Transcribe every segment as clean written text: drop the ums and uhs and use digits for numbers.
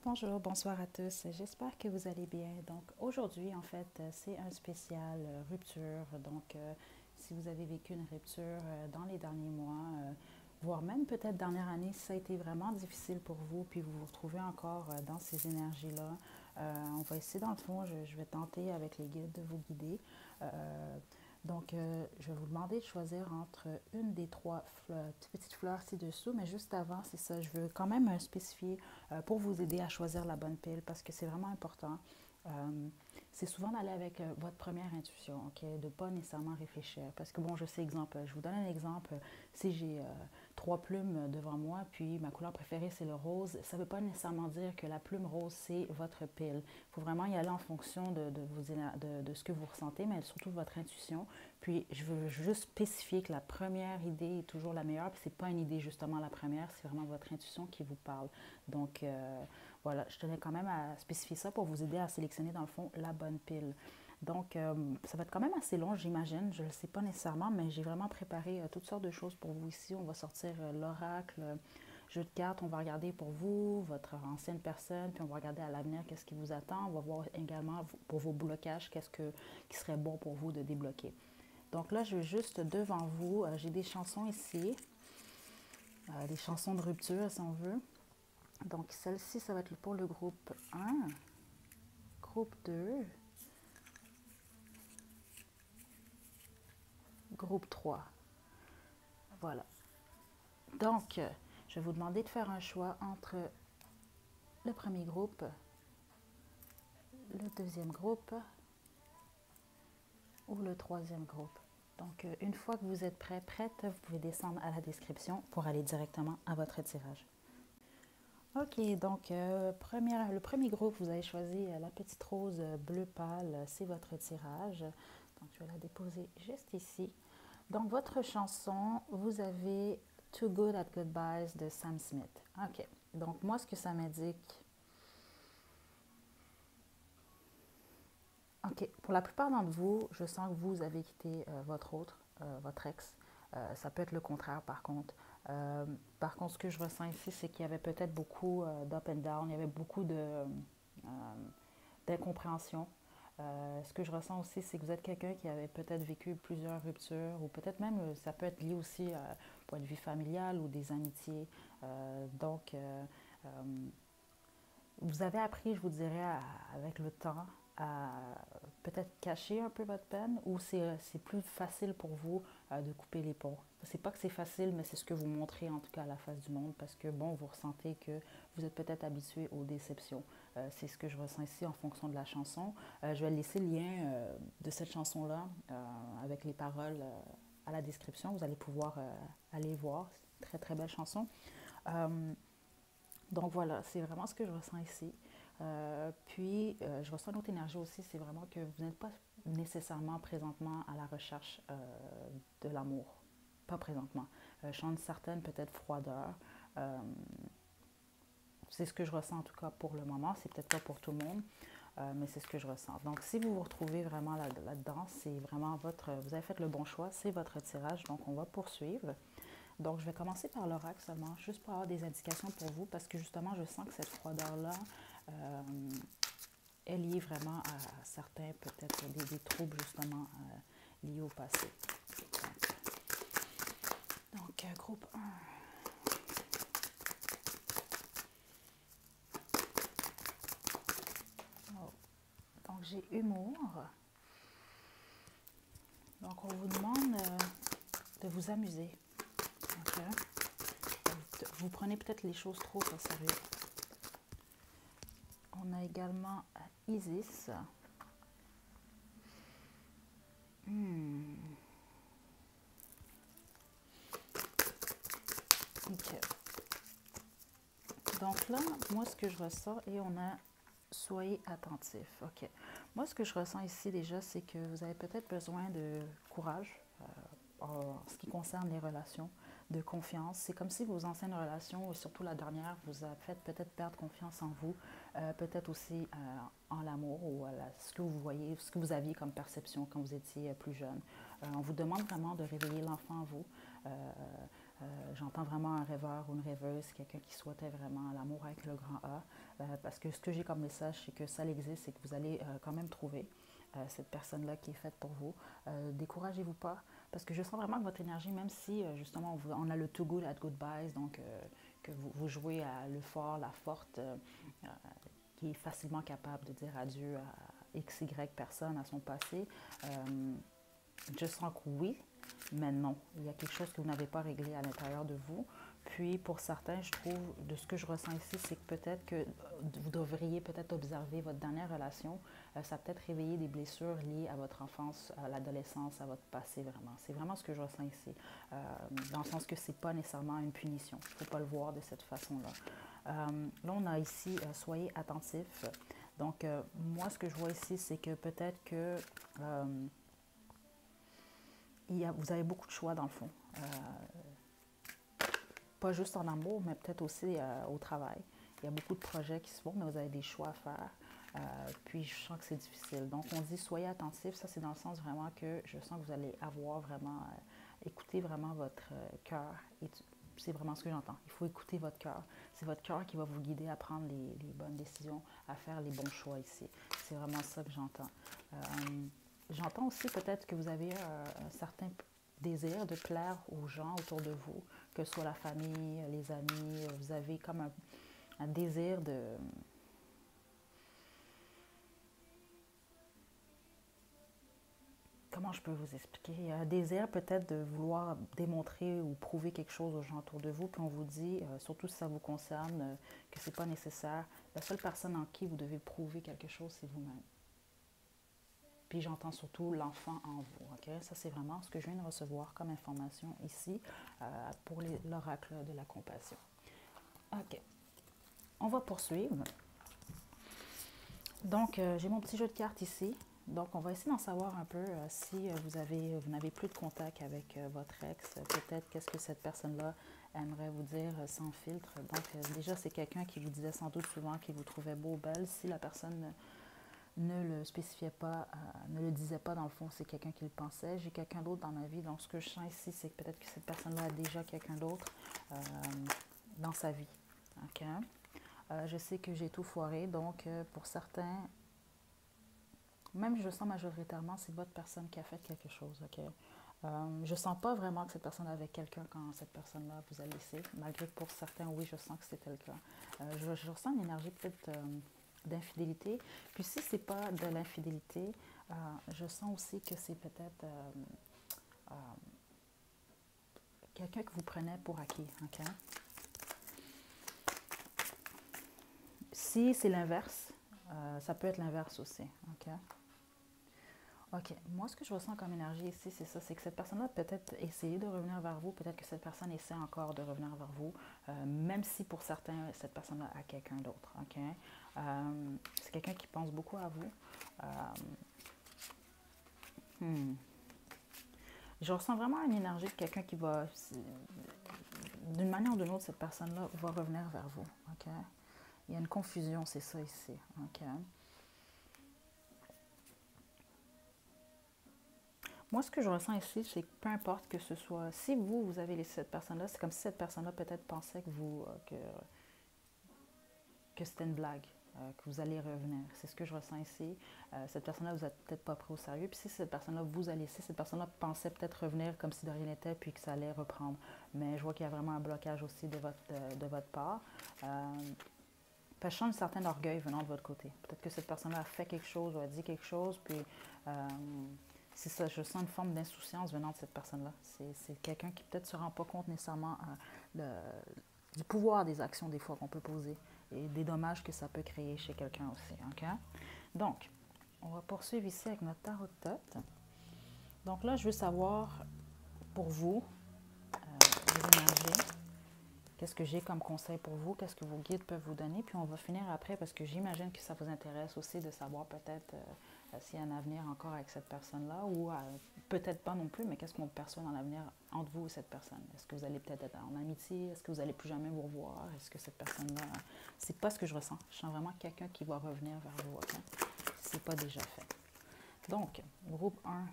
Bonjour, bonsoir à tous. J'espère que vous allez bien. Donc aujourd'hui, en fait, c'est un spécial rupture. Donc, si vous avez vécu une rupture dans les derniers mois, voire même peut-être dernière année, si ça a été vraiment difficile pour vous, puis vous vous retrouvez encore dans ces énergies-là, on va essayer, dans le fond, je vais tenter avec les guides de vous guider. Je vais vous demander de choisir entre une des trois petites fleurs ci-dessous, mais juste avant, c'est ça, je veux quand même spécifier pour vous aider à choisir la bonne pile parce que c'est vraiment important. Euh, c'est souvent d'aller avec votre première intuition, ok, de ne pas nécessairement réfléchir. Parce que bon, je sais, exemple, je vous donne un exemple. Si j'ai trois plumes devant moi, puis ma couleur préférée c'est le rose, ça ne veut pas nécessairement dire que la plume rose c'est votre pile. Il faut vraiment y aller en fonction de ce que vous ressentez, mais surtout votre intuition. Puis je veux juste spécifier que la première idée est toujours la meilleure, puis c'est pas une idée justement la première, c'est vraiment votre intuition qui vous parle. Donc voilà, je tenais quand même à spécifier ça pour vous aider à sélectionner dans le fond la bonne pile. Donc, ça va être quand même assez long, j'imagine. Je ne le sais pas nécessairement, mais j'ai vraiment préparé toutes sortes de choses pour vous ici. On va sortir l'oracle, jeu de cartes. On va regarder pour vous, votre ancienne personne, puis on va regarder à l'avenir qu'est-ce qui vous attend. On va voir également pour vos blocages, qui serait bon pour vous de débloquer. Donc là, je veux juste devant vous, j'ai des chansons ici, des chansons de rupture si on veut. Donc celle-ci, ça va être pour le groupe 1, groupe 2, groupe 3. Voilà. Donc, je vais vous demander de faire un choix entre le premier groupe, le deuxième groupe ou le troisième groupe. Donc, une fois que vous êtes prête, vous pouvez descendre à la description pour aller directement à votre tirage. Ok, donc le premier groupe, vous avez choisi la petite rose bleu pâle, c'est votre tirage. Donc, je vais la déposer juste ici. Donc, votre chanson, vous avez Too Good at Goodbyes de Sam Smith. Ok, donc moi, ce que ça m'indique, ok, pour la plupart d'entre vous, je sens que vous avez quitté votre ex. Ça peut être le contraire par contre. Par contre, ce que je ressens ici, c'est qu'il y avait peut-être beaucoup d'up and down, il y avait beaucoup d'incompréhension. Ce que je ressens aussi, c'est que vous êtes quelqu'un qui avait peut-être vécu plusieurs ruptures, ou peut-être même, ça peut être lié aussi à un point de vue familial ou des amitiés. Donc, euh, vous avez appris, je vous dirais, avec le temps, à peut-être cacher un peu votre peine, ou c'est plus facile pour vous de couper les ponts. C'est pas que c'est facile, mais c'est ce que vous montrez en tout cas à la face du monde, parce que bon, vous ressentez que vous êtes peut-être habitué aux déceptions. C'est ce que je ressens ici en fonction de la chanson. Je vais laisser le lien de cette chanson-là avec les paroles à la description. Vous allez pouvoir aller voir. C'est une très très belle chanson. Euh, donc voilà, c'est vraiment ce que je ressens ici. Je ressens notre énergie aussi, c'est vraiment que vous n'êtes pas nécessairement présentement à la recherche de l'amour. Pas présentement. Je sens une certaine peut-être froideur. Euh, c'est ce que je ressens en tout cas pour le moment. C'est peut-être pas pour tout le monde, mais c'est ce que je ressens. Donc si vous vous retrouvez vraiment là-dedans, c'est vraiment vous avez fait le bon choix, c'est votre tirage. Donc on va poursuivre. Donc, je vais commencer par l'oracle seulement, juste pour avoir des indications pour vous, parce que justement, je sens que cette froideur-là euh, est liée vraiment à certains, peut-être, des troubles, justement, liés au passé. Donc, groupe 1. Oh. Donc, j'ai humour. Donc, on vous demande de vous amuser. Okay? Vous prenez peut-être les choses trop au sérieux. On a également Isis. Ok. Donc là, moi, ce que je ressens, et on a soyez attentif. OK. Moi, ce que je ressens ici déjà, c'est que vous avez peut-être besoin de courage en ce qui concerne les relations, de confiance. C'est comme si vos anciennes relations, et surtout la dernière, vous a fait peut-être perdre confiance en vous, peut-être aussi en l'amour ou ce que vous voyez, ce que vous aviez comme perception quand vous étiez plus jeune. On vous demande vraiment de réveiller l'enfant en vous. J'entends vraiment un rêveur ou une rêveuse, quelqu'un qui souhaitait vraiment l'amour avec le grand A. parce que ce que j'ai comme message, c'est que ça existe et que vous allez quand même trouver cette personne-là qui est faite pour vous. Découragez-vous pas, parce que je sens vraiment que votre énergie, même si justement on a le too good at goodbyes, donc que vous jouez à le fort, la forte, qui est facilement capable de dire adieu à X, Y personne, à son passé, je sens que oui, mais non. Il y a quelque chose que vous n'avez pas réglé à l'intérieur de vous. Puis, pour certains, je trouve, de ce que je ressens ici, c'est que peut-être que vous devriez peut-être observer votre dernière relation. Ça a peut-être réveillé des blessures liées à votre enfance, à l'adolescence, à votre passé, vraiment. C'est vraiment ce que je ressens ici. Dans le sens que ce n'est pas nécessairement une punition. Il ne faut pas le voir de cette façon-là. Là, on a ici, soyez attentifs. Donc, moi, ce que je vois ici, c'est que peut-être que vous avez beaucoup de choix dans le fond. Pas juste en amour, mais peut-être aussi au travail. Il y a beaucoup de projets qui se font, mais vous avez des choix à faire. Puis je sens que c'est difficile. Donc on dit soyez attentifs. Ça, c'est dans le sens vraiment que je sens que vous allez avoir vraiment, écouter vraiment votre cœur. C'est vraiment ce que j'entends. Il faut écouter votre cœur. C'est votre cœur qui va vous guider à prendre les bonnes décisions, à faire les bons choix ici. C'est vraiment ça que j'entends. J'entends aussi peut-être que vous avez un certain désir de plaire aux gens autour de vous, que ce soit la famille, les amis. Vous avez comme un désir de... Comment je peux vous expliquer? Un désir peut-être de vouloir démontrer ou prouver quelque chose aux gens autour de vous, puis on vous dit, surtout si ça vous concerne, que ce n'est pas nécessaire. La seule personne en qui vous devez prouver quelque chose, c'est vous-même. Puis j'entends surtout l'enfant en vous. Okay? Ça, c'est vraiment ce que je viens de recevoir comme information ici pour l'oracle de la compassion. OK. On va poursuivre. Donc, j'ai mon petit jeu de cartes ici. Donc, on va essayer d'en savoir un peu si vous n'avez plus de contact avec votre ex. Peut-être qu'est-ce que cette personne-là aimerait vous dire sans filtre. Donc, déjà, c'est quelqu'un qui vous disait sans doute souvent qu'il vous trouvait beau ou belle. Si la personne ne le spécifiait pas, ne le disait pas dans le fond, c'est quelqu'un qui le pensait. J'ai quelqu'un d'autre dans ma vie, donc ce que je sens ici, c'est que peut-être que cette personne-là a déjà quelqu'un d'autre dans sa vie. Okay? Je sais que j'ai tout foiré, donc pour certains, même je sens majoritairement, c'est votre personne qui a fait quelque chose. Okay? Je ne sens pas vraiment que cette personne avait quelqu'un quand cette personne-là vous a laissé, malgré que pour certains, oui, je sens que c'était le cas. Je ressens une énergie peut-être d'infidélité. Puis si ce n'est pas de l'infidélité, je sens aussi que c'est peut-être quelqu'un que vous prenez pour acquis. Okay? Si c'est l'inverse, ça peut être l'inverse aussi. Okay? OK. Moi, ce que je ressens comme énergie ici, c'est ça, c'est que cette personne-là peut-être essayé de revenir vers vous, peut-être que cette personne essaie encore de revenir vers vous, même si pour certains, cette personne-là a quelqu'un d'autre. OK? C'est quelqu'un qui pense beaucoup à vous. Je ressens vraiment une énergie de quelqu'un qui va, d'une manière ou d'une autre, cette personne-là va revenir vers vous. OK? Il y a une confusion, c'est ça ici. OK? Moi, ce que je ressens ici, c'est que peu importe que ce soit, si vous avez laissé cette personne-là, c'est comme si cette personne-là peut-être pensait que c'était une blague, que vous allez revenir. C'est ce que je ressens ici. Cette personne-là vous a peut-être pas pris au sérieux. Puis si cette personne-là vous a laissé, cette personne-là pensait peut-être revenir comme si de rien n'était, puis que ça allait reprendre. Mais je vois qu'il y a vraiment un blocage aussi de votre part. Je sens un certain orgueil venant de votre côté. Peut-être que cette personne-là a fait quelque chose ou a dit quelque chose, puis c'est ça, je sens une forme d'insouciance venant de cette personne-là. C'est quelqu'un qui peut-être ne se rend pas compte nécessairement du pouvoir des actions des fois qu'on peut poser et des dommages que ça peut créer chez quelqu'un aussi. Okay? Donc, on va poursuivre ici avec notre tarot de tête. Donc là, je veux savoir pour vous, les énergies, qu'est-ce que j'ai comme conseil pour vous, qu'est-ce que vos guides peuvent vous donner, puis on va finir après parce que j'imagine que ça vous intéresse aussi de savoir peut-être s'il y a un avenir encore avec cette personne-là ou peut-être pas non plus, mais qu'est-ce qu'on perçoit dans l'avenir entre vous et cette personne. Est-ce que vous allez peut-être être en amitié? Est-ce que vous n'allez plus jamais vous revoir? Est-ce que cette personne-là... C'est pas ce que je ressens. Je sens vraiment quelqu'un qui va revenir vers vous. Okay? Si ce n'est pas déjà fait. Donc, groupe 1.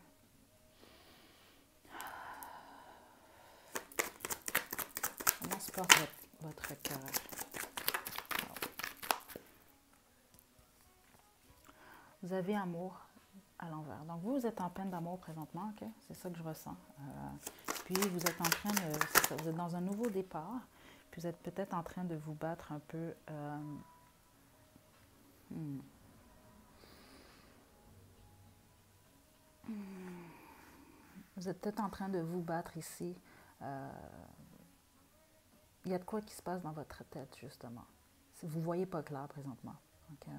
Comment se porte votre cœur? vous avez amour à l'envers. Donc, vous êtes en peine d'amour présentement, ok? C'est ça que je ressens. Puis, vous êtes en train de... c'est ça, vous êtes dans un nouveau départ. Puis, vous êtes peut-être en train de vous battre un peu... Vous êtes peut-être en train de vous battre ici. Il y a de quoi qui se passe dans votre tête, justement. Vous ne voyez pas clair présentement. Okay?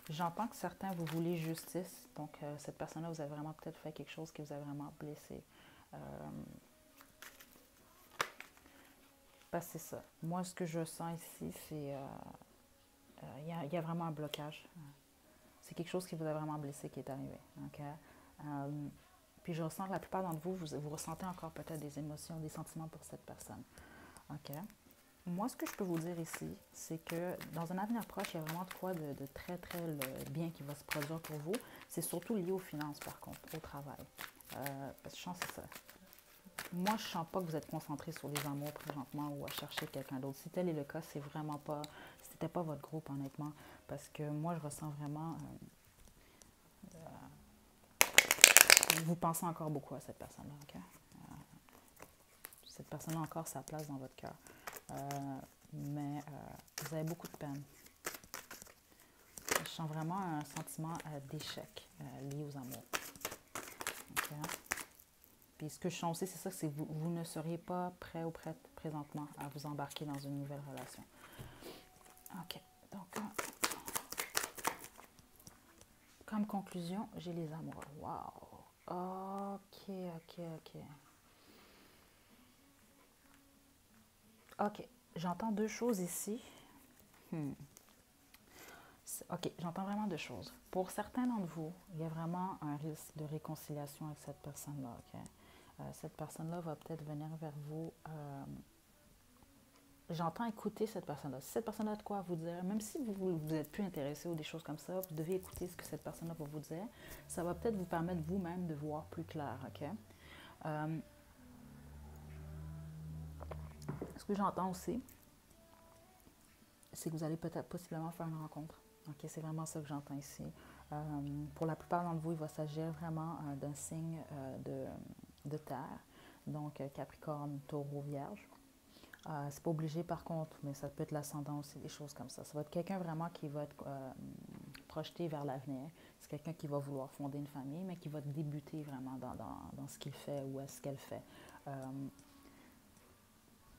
J'entends que certains, vous voulez justice. Donc, cette personne-là, vous avez vraiment peut-être fait quelque chose qui vous a vraiment blessé. Parce que c'est ça. Moi, ce que je sens ici, c'est... il y a vraiment un blocage. C'est quelque chose qui vous a vraiment blessé qui est arrivé. Okay? Puis je ressens que la plupart d'entre vous, vous ressentez encore peut-être des émotions, des sentiments pour cette personne. Okay? Moi, ce que je peux vous dire ici, c'est que dans un avenir proche, il y a vraiment de quoi de très, très bien qui va se produire pour vous. C'est surtout lié aux finances, par contre, au travail. Parce que je sens que c'est ça. Moi, je ne sens pas que vous êtes concentré sur les amours présentement ou à chercher quelqu'un d'autre. Si tel est le cas, c'est vraiment pas... C'était pas votre groupe, honnêtement. Parce que moi, je ressens vraiment... vous pensez encore beaucoup à cette personne-là, OK? Cette personne-là a encore sa place dans votre cœur. Mais vous avez beaucoup de peine. Je sens vraiment un sentiment d'échec lié aux amours. Okay? Puis ce que je sens aussi, c'est ça, c'est que vous ne seriez pas prêt ou prête présentement à vous embarquer dans une nouvelle relation. OK. Donc, comme conclusion, j'ai les amoureux. Wow! OK. OK. J'entends deux choses ici. OK, j'entends vraiment deux choses. Pour certains d'entre vous, il y a vraiment un risque de réconciliation avec cette personne-là. OK? Cette personne-là va peut-être venir vers vous. J'entends écouter cette personne-là. Si cette personne-là a de quoi vous dire, même si vous n'êtes plus intéressé ou des choses comme ça, vous devez écouter ce que cette personne-là va vous dire. Ça va peut-être vous permettre vous-même de voir plus clair. OK? Ce que j'entends aussi, c'est que vous allez peut-être possiblement faire une rencontre. OK, c'est vraiment ça que j'entends ici. Pour la plupart d'entre vous, il va s'agir vraiment d'un signe de terre, donc Capricorne, Taureau, Vierge. C'est pas obligé par contre, mais ça peut être l'ascendant aussi, des choses comme ça. Ça va être quelqu'un vraiment qui va être projeté vers l'avenir. C'est quelqu'un qui va vouloir fonder une famille, mais qui va débuter vraiment dans ce qu'il fait ou ce qu'elle fait.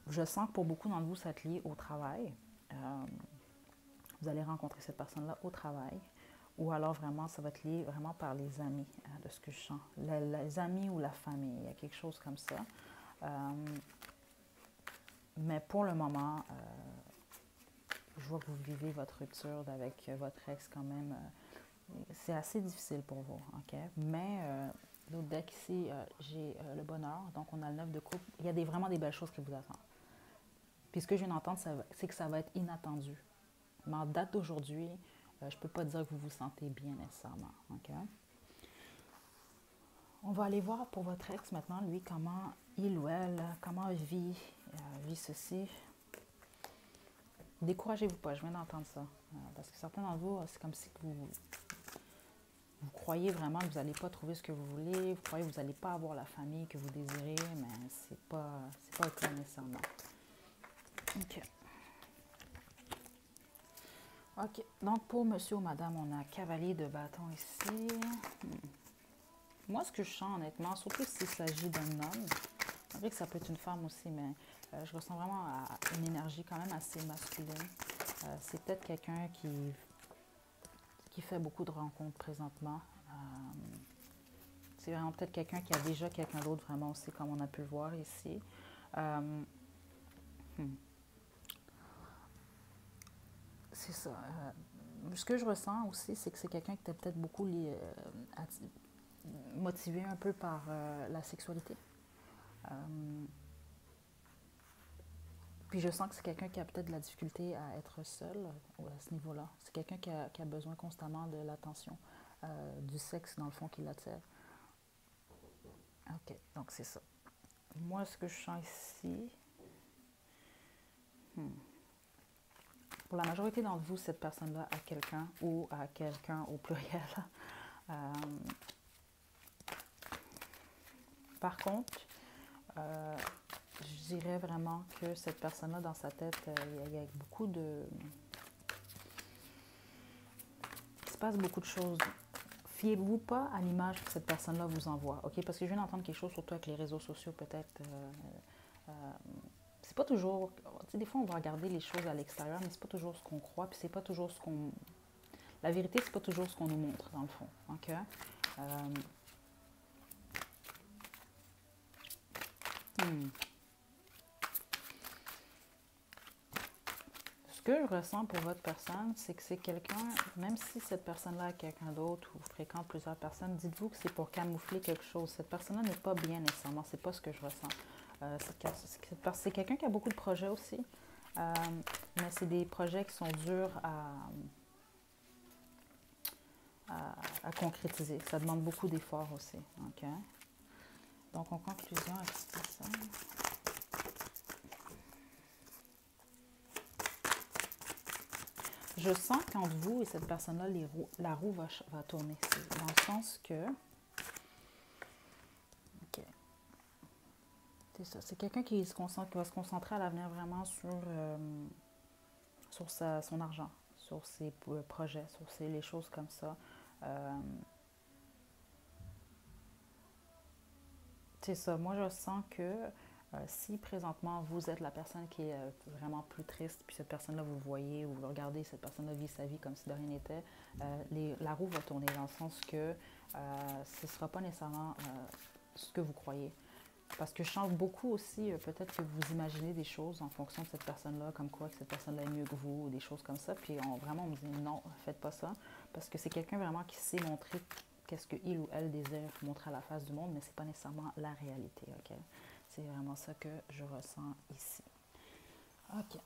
Je sens que pour beaucoup d'entre vous, ça est lié au travail. Vous allez rencontrer cette personne-là au travail. Ou alors vraiment, ça va être lié vraiment par les amis, de ce que je sens. Les amis ou la famille, il y a quelque chose comme ça. Mais pour le moment, je vois que vous vivez votre rupture avec votre ex quand même. C'est assez difficile pour vous, OK? Mais l'autre deck ici, j'ai le bonheur. Donc, on a le 9 de coupe. Il y a vraiment des belles choses qui vous attendent. Puis ce que je viens d'entendre, c'est que ça va être inattendu. Mais en date d'aujourd'hui, je ne peux pas dire que vous vous sentez bien nécessairement, OK? On va aller voir pour votre ex maintenant, lui, comment il ou elle, comment vit ceci. Découragez-vous pas, je viens d'entendre ça. Parce que certains d'entre vous, c'est comme si vous croyez vraiment que vous n'allez pas trouver ce que vous voulez, vous croyez que vous n'allez pas avoir la famille que vous désirez, mais c'est pas le cas nécessairement. OK. OK. Donc, pour monsieur ou madame, on a cavalier de bâton ici. Moi, ce que je sens, honnêtement, surtout s'il s'agit d'un homme, c'est vrai que ça peut être une femme aussi, mais je ressens vraiment une énergie quand même assez masculine. C'est peut-être quelqu'un qui fait beaucoup de rencontres présentement. C'est vraiment peut-être quelqu'un qui a déjà quelqu'un d'autre vraiment aussi, comme on a pu le voir ici. C'est ça. Ce que je ressens aussi, c'est que c'est quelqu'un qui était peut-être beaucoup motivé un peu par la sexualité. Puis je sens que c'est quelqu'un qui a peut-être de la difficulté à être seul à ce niveau-là. C'est quelqu'un qui a besoin constamment de l'attention, du sexe dans le fond qui l'attire. OK, donc c'est ça. Moi, ce que je sens ici... Pour la majorité d'entre vous, cette personne-là a quelqu'un ou a quelqu'un au pluriel. Euh, par contre, je dirais vraiment que cette personne-là, dans sa tête, il y a beaucoup de... Il se passe beaucoup de choses. Fiez-vous pas à l'image que cette personne-là vous envoie, ok? Parce que je viens d'entendre quelque chose, surtout avec les réseaux sociaux, peut-être. C'est pas toujours... Tu sais, des fois, on va regarder les choses à l'extérieur, mais c'est pas toujours ce qu'on croit, puis c'est pas toujours ce qu'on... La vérité, c'est pas toujours ce qu'on nous montre, dans le fond, ok? Ce que je ressens pour votre personne, c'est que c'est quelqu'un, même si cette personne-là a quelqu'un d'autre ou fréquente plusieurs personnes, dites-vous que c'est pour camoufler quelque chose. Cette personne-là n'est pas bien nécessairement, c'est pas ce que je ressens. C'est quelqu'un qui a beaucoup de projets aussi, mais c'est des projets qui sont durs à concrétiser. Ça demande beaucoup d'efforts aussi. Okay? Donc, en conclusion, c'est ça. Je sens qu'entre vous et cette personne-là, la roue va tourner. Dans le sens que... OK. C'est ça. C'est quelqu'un qui va se concentrer à l'avenir vraiment sur son argent, sur ses projets, sur les choses comme ça. C'est ça. Moi, je sens que si présentement vous êtes la personne qui est vraiment plus triste, puis cette personne-là, vous voyez ou vous regardez, cette personne-là vit sa vie comme si de rien n'était, la roue va tourner dans le sens que ce ne sera pas nécessairement ce que vous croyez. Parce que je sens beaucoup aussi, peut-être que vous imaginez des choses en fonction de cette personne-là, comme quoi que cette personne-là est mieux que vous, ou des choses comme ça. Puis on me dit non, faites pas ça. Parce que c'est quelqu'un vraiment qui sait montrer qu'est-ce qu'il ou elle désire montrer à la face du monde, mais c'est pas nécessairement la réalité, ok? C'est vraiment ça que je ressens ici. Ok.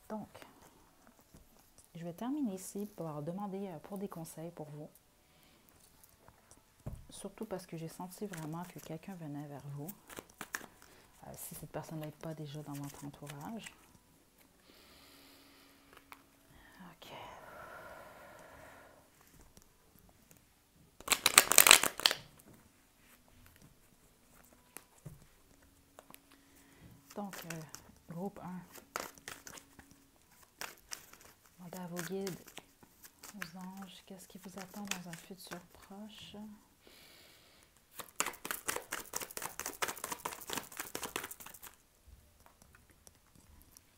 Donc, je vais terminer ici pour demander pour des conseils pour vous. Surtout parce que j'ai senti vraiment que quelqu'un venait vers vous. Si cette personne n'est pas déjà dans votre entourage. OK. Donc, groupe 1. Demandez à vos guides, aux anges, qu'est-ce qui vous attend dans un futur proche.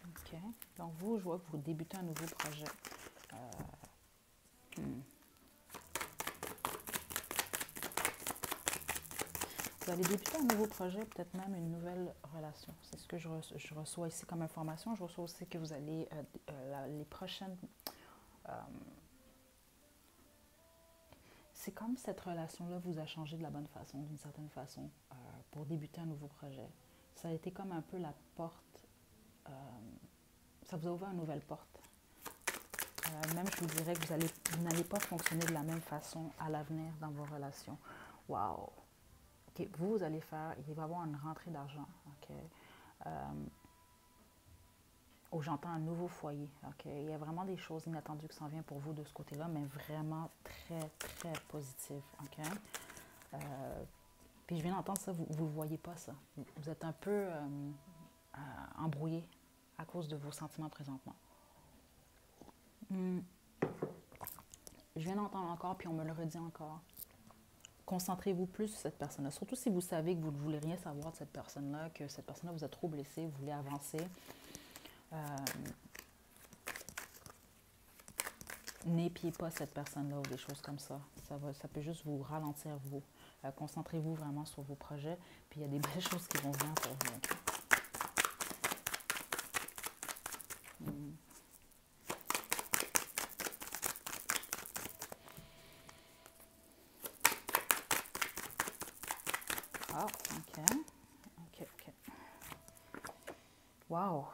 OK. Donc, vous, je vois que vous débutez un nouveau projet. Vous allez débuter un nouveau projet, peut-être même une nouvelle relation. C'est ce que je reçois ici comme information. Je reçois aussi que vous allez, les prochaines... c'est comme cette relation-là vous a changé de la bonne façon, d'une certaine façon, pour débuter un nouveau projet. Ça a été comme un peu la porte... ça vous a ouvert une nouvelle porte. Même, je vous dirais que vous n'allez pas fonctionner de la même façon à l'avenir dans vos relations. Wow! Okay, vous allez il va y avoir une rentrée d'argent. Okay? J'entends un nouveau foyer. Okay? Il y a vraiment des choses inattendues qui s'en viennent pour vous de ce côté-là, mais vraiment très, très positives. Okay? Puis je viens d'entendre ça, vous ne voyez pas ça. Vous êtes un peu embrouillé à cause de vos sentiments présentement. Je viens d'entendre encore, puis on me le redit encore. Concentrez-vous plus sur cette personne-là. Surtout si vous savez que vous ne voulez rien savoir de cette personne-là, que cette personne-là vous a trop blessé, vous voulez avancer. N'épiez pas cette personne-là ou des choses comme ça. Ça peut juste vous ralentir, vous. Concentrez-vous vraiment sur vos projets, puis il y a des belles choses qui vont venir pour vous. Ah, OK. OK. Wow!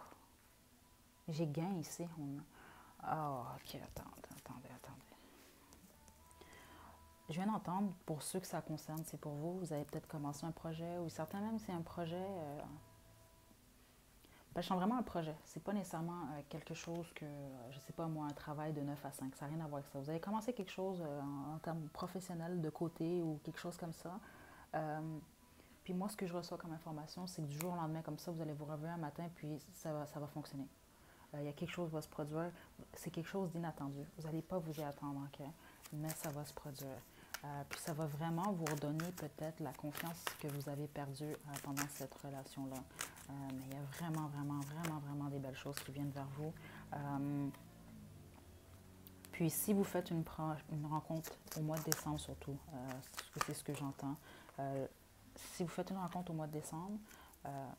J'ai gain ici. OK, attendez. Je viens d'entendre, pour ceux que ça concerne, c'est pour vous, vous avez peut-être commencé un projet, ou certains même, c'est un projet je sens vraiment un projet. C'est pas nécessairement quelque chose que, je sais pas moi, un travail de 9 à 5. Ça n'a rien à voir avec ça. Vous avez commencé quelque chose en termes professionnels de côté ou quelque chose comme ça. Euh, Puis moi, ce que je reçois comme information, c'est que du jour au lendemain, comme ça, vous allez vous réveiller un matin, puis ça va fonctionner. Il y a quelque chose qui va se produire. C'est quelque chose d'inattendu. Vous n'allez pas vous y attendre, OK? Mais ça va se produire. Puis ça va vraiment vous redonner peut-être la confiance que vous avez perdue pendant cette relation-là. Mais il y a vraiment, vraiment, vraiment, vraiment des belles choses qui viennent vers vous. Puis si vous faites une rencontre au mois de décembre surtout, c'est ce que j'entends. Si vous faites une rencontre au mois de décembre, euh,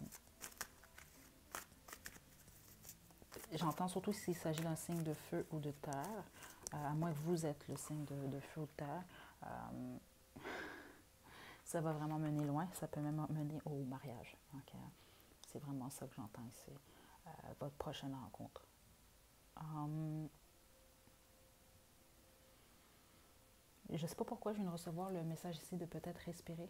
j'entends surtout s'il s'agit d'un signe de feu ou de terre, à moins que vous êtes le signe de feu ou de terre. Euh, ça va vraiment mener loin, ça peut même mener au mariage. Donc, c'est vraiment ça que j'entends ici, votre prochaine rencontre. Je ne sais pas pourquoi je viens de recevoir le message ici de peut-être respirer.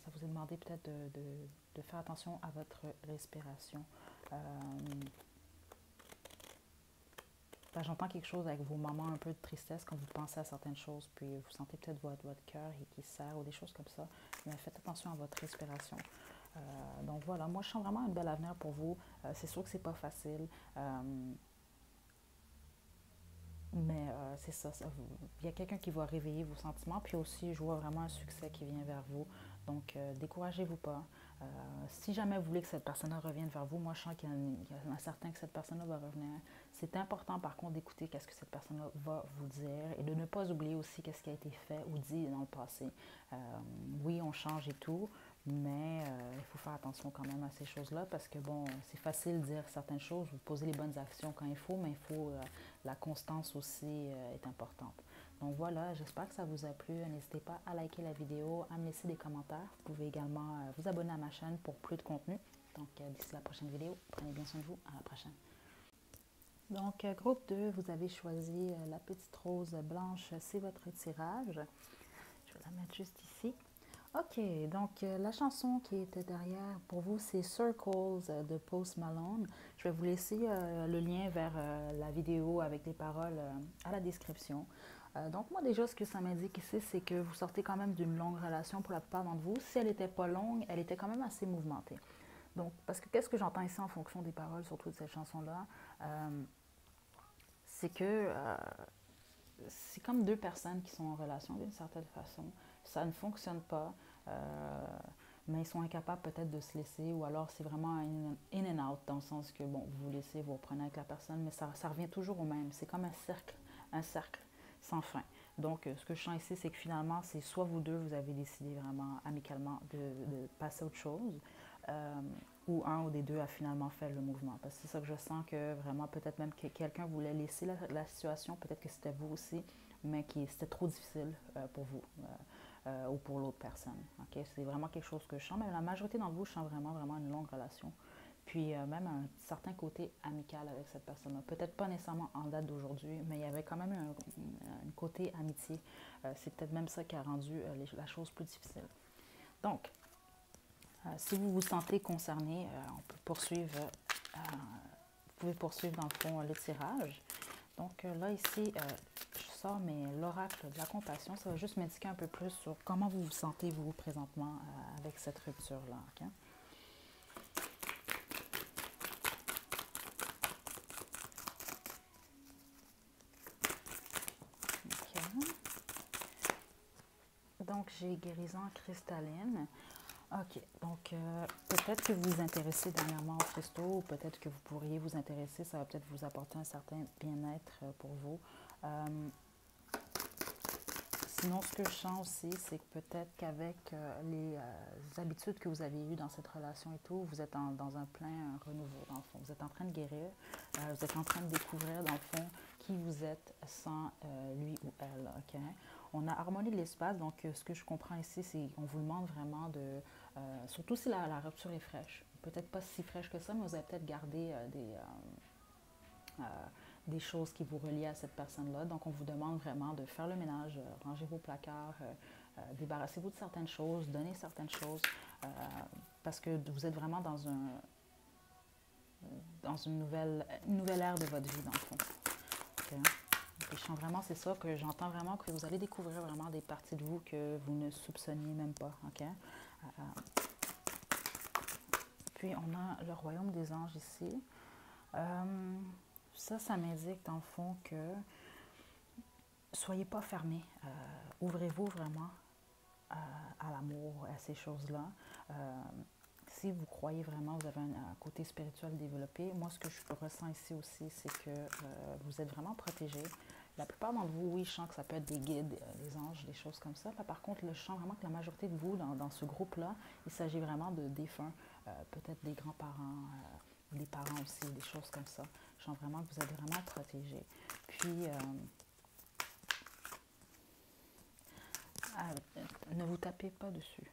Ça vous est demandé peut-être de faire attention à votre respiration. J'entends quelque chose avec vos moments un peu de tristesse quand vous pensez à certaines choses, puis vous sentez peut-être votre cœur qui serre ou des choses comme ça. Mais faites attention à votre respiration. Donc voilà, moi je sens vraiment un bel avenir pour vous. C'est sûr que c'est pas facile. Mais c'est ça, il y a quelqu'un qui va réveiller vos sentiments, puis aussi je vois vraiment un succès qui vient vers vous. Donc découragez-vous pas. Si jamais vous voulez que cette personne-là revienne vers vous, moi je sens qu'il y en a certains que cette personne-là va revenir. C'est important par contre d'écouter qu'est-ce que cette personne-là va vous dire et de ne pas oublier aussi qu'est-ce qui a été fait ou dit dans le passé. Oui, on change et tout, mais il faut faire attention quand même à ces choses-là parce que bon, c'est facile de dire certaines choses, vous posez les bonnes actions quand il faut, mais il faut la constance aussi est importante. Donc voilà, j'espère que ça vous a plu. N'hésitez pas à liker la vidéo, à me laisser des commentaires. Vous pouvez également vous abonner à ma chaîne pour plus de contenu. Donc d'ici la prochaine vidéo, prenez bien soin de vous. À la prochaine. Donc groupe 2, vous avez choisi la petite rose blanche, c'est votre tirage. Je vais la mettre juste ici. Ok, donc la chanson qui était derrière pour vous, c'est Circles de Post Malone. Je vais vous laisser le lien vers la vidéo avec les paroles à la description. Donc moi déjà, ce que ça m'indique ici, c'est que vous sortez quand même d'une longue relation pour la plupart d'entre vous. Si elle n'était pas longue, elle était quand même assez mouvementée. Donc, parce que qu'est-ce que j'entends ici en fonction des paroles, surtout de cette chanson-là, c'est que c'est comme deux personnes qui sont en relation d'une certaine façon. Ça ne fonctionne pas, mais ils sont incapables peut-être de se laisser, ou alors c'est vraiment un in and out, dans le sens que, bon, vous vous laissez, vous reprenez avec la personne, mais ça revient toujours au même. C'est comme un cercle sans fin. Donc, ce que je sens ici, c'est que finalement, c'est soit vous deux, vous avez décidé vraiment amicalement de passer à autre chose, ou un ou des deux a finalement fait le mouvement. Parce que c'est ça que je sens que vraiment, peut-être même que quelqu'un voulait laisser la situation, peut-être que c'était vous aussi, mais que c'était trop difficile pour vous ou pour l'autre personne. Okay? C'est vraiment quelque chose que je sens. Mais la majorité d'entre vous, je sens vraiment, vraiment une longue relation. Puis même un certain côté amical avec cette personne-là. Peut-être pas nécessairement en date d'aujourd'hui, mais il y avait quand même un côté amitié. C'est peut-être même ça qui a rendu la chose plus difficile. Donc, si vous vous sentez concerné, on peut poursuivre, vous pouvez poursuivre dans le fond le tirage. Donc là, ici, je sors l'oracle de la compassion. Ça va juste m'indiquer un peu plus sur comment vous vous sentez, vous, présentement, avec cette rupture-là. Okay? Okay. Donc, j'ai guérison cristalline. OK. Donc, peut-être que vous vous intéressez dernièrement aux cristaux, ou peut-être que vous pourriez vous intéresser. Ça va peut-être vous apporter un certain bien-être pour vous. Sinon, ce que je sens aussi, c'est que peut-être qu'avec les habitudes que vous avez eues dans cette relation et tout, vous êtes dans un plein renouveau, dans le fond. Vous êtes en train de guérir, vous êtes en train de découvrir, dans le fond, qui vous êtes sans lui ou elle. Okay? On a harmonie de l'espace, donc ce que je comprends ici, c'est qu'on vous demande vraiment de... surtout si la rupture est fraîche. Peut-être pas si fraîche que ça, mais vous avez peut-être gardé des choses qui vous relient à cette personne-là. Donc, on vous demande vraiment de faire le ménage, ranger vos placards, débarrassez-vous de certaines choses, donner certaines choses, parce que vous êtes vraiment dans une nouvelle ère de votre vie, dans le fond. Okay. Je sens vraiment, c'est ça que j'entends vraiment, que vous allez découvrir vraiment des parties de vous que vous ne soupçonniez même pas. Okay? Puis, on a le royaume des anges ici. Ça m'indique, dans le fond, que soyez pas fermés. Ouvrez-vous vraiment à l'amour, à ces choses-là. Si vous croyez vraiment, vous avez un côté spirituel développé. Moi, ce que je ressens ici aussi, c'est que vous êtes vraiment protégés. La plupart d'entre vous, oui, je sens que ça peut être des guides, des anges, des choses comme ça. Là, par contre, je sens vraiment que la majorité de vous, dans ce groupe-là, il s'agit vraiment de défunts, peut-être des grands-parents, des parents aussi, des choses comme ça. Je sens vraiment que vous êtes vraiment protégés. Puis, ne vous tapez pas dessus.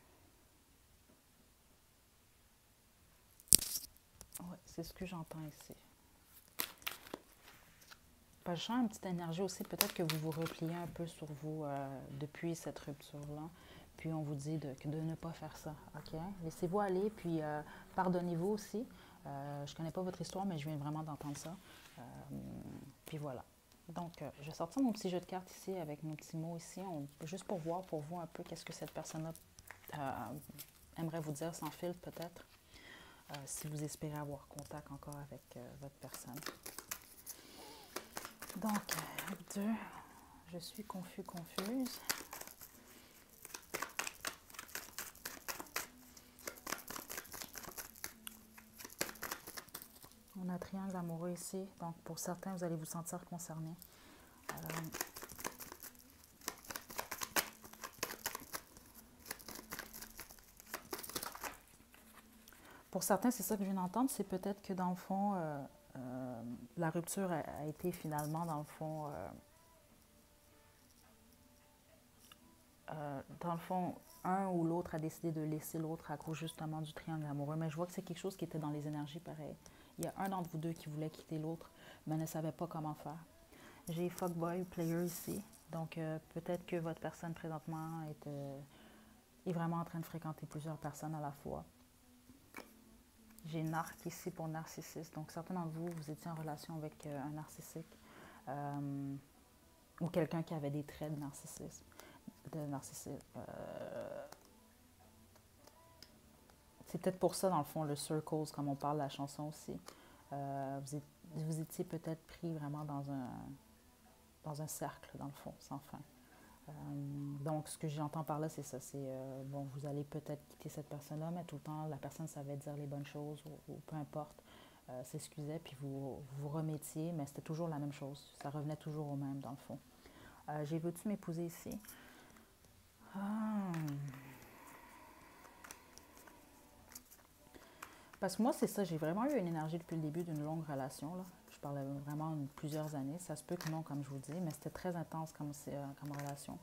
Ouais, c'est ce que j'entends ici. Je sens une petite énergie aussi, peut-être que vous vous repliez un peu sur vous depuis cette rupture-là. Puis on vous dit de ne pas faire ça, OK? Laissez-vous aller, puis pardonnez-vous aussi. Je ne connais pas votre histoire, mais je viens vraiment d'entendre ça. Puis voilà. Donc, je vais sortir mon petit jeu de cartes ici avec nos petits mots ici, juste pour voir pour vous un peu qu'est-ce que cette personne-là aimerait vous dire sans filtre peut-être, si vous espérez avoir contact encore avec votre personne. Donc, 2, je suis confuse. On a triangle amoureux ici, donc pour certains, vous allez vous sentir concernés. Pour certains, c'est ça que je viens d'entendre, c'est peut-être que dans le fond, la rupture a été finalement, dans le fond, un ou l'autre a décidé de laisser l'autre à cause justement du triangle amoureux. Mais je vois que c'est quelque chose qui était dans les énergies pareil. Il y a un d'entre vous deux qui voulait quitter l'autre, mais ne savait pas comment faire. J'ai fuckboy player ici, donc peut-être que votre personne présentement est vraiment en train de fréquenter plusieurs personnes à la fois. J'ai narc ici pour narcissiste. Donc, certains d'entre vous, vous étiez en relation avec un narcissique ou quelqu'un qui avait des traits de narcissisme. C'est peut-être pour ça, dans le fond, le circles, comme on parle de la chanson aussi. Vous étiez peut-être pris vraiment dans un cercle, dans le fond, sans fin. Donc, ce que j'entends par là, c'est ça. C'est, bon, vous allez peut-être quitter cette personne-là, mais tout le temps, la personne savait dire les bonnes choses ou peu importe, s'excusait, puis vous remettiez, mais c'était toujours la même chose. Ça revenait toujours au même, dans le fond. J'ai veux-tu m'épouser ici? Parce que moi, c'est ça. J'ai vraiment eu une énergie depuis le début d'une longue relation, là. Je parlais vraiment de plusieurs années. Ça se peut que non, comme je vous dis, mais c'était très intense comme relation.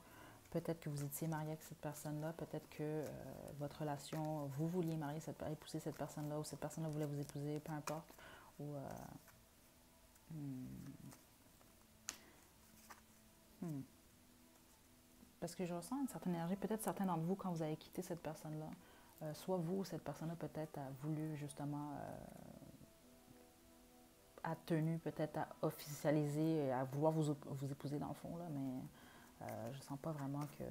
Peut-être que vous étiez marié avec cette personne-là, peut-être que votre relation, vous vouliez épouser cette personne-là, ou cette personne-là voulait vous épouser, peu importe. Ou, Parce que je ressens une certaine énergie, peut-être certains d'entre vous, quand vous avez quitté cette personne-là, soit vous ou cette personne-là peut-être a voulu justement, a tenu peut-être à officialiser, à vouloir vous épouser dans le fond, là, mais je sens pas vraiment que...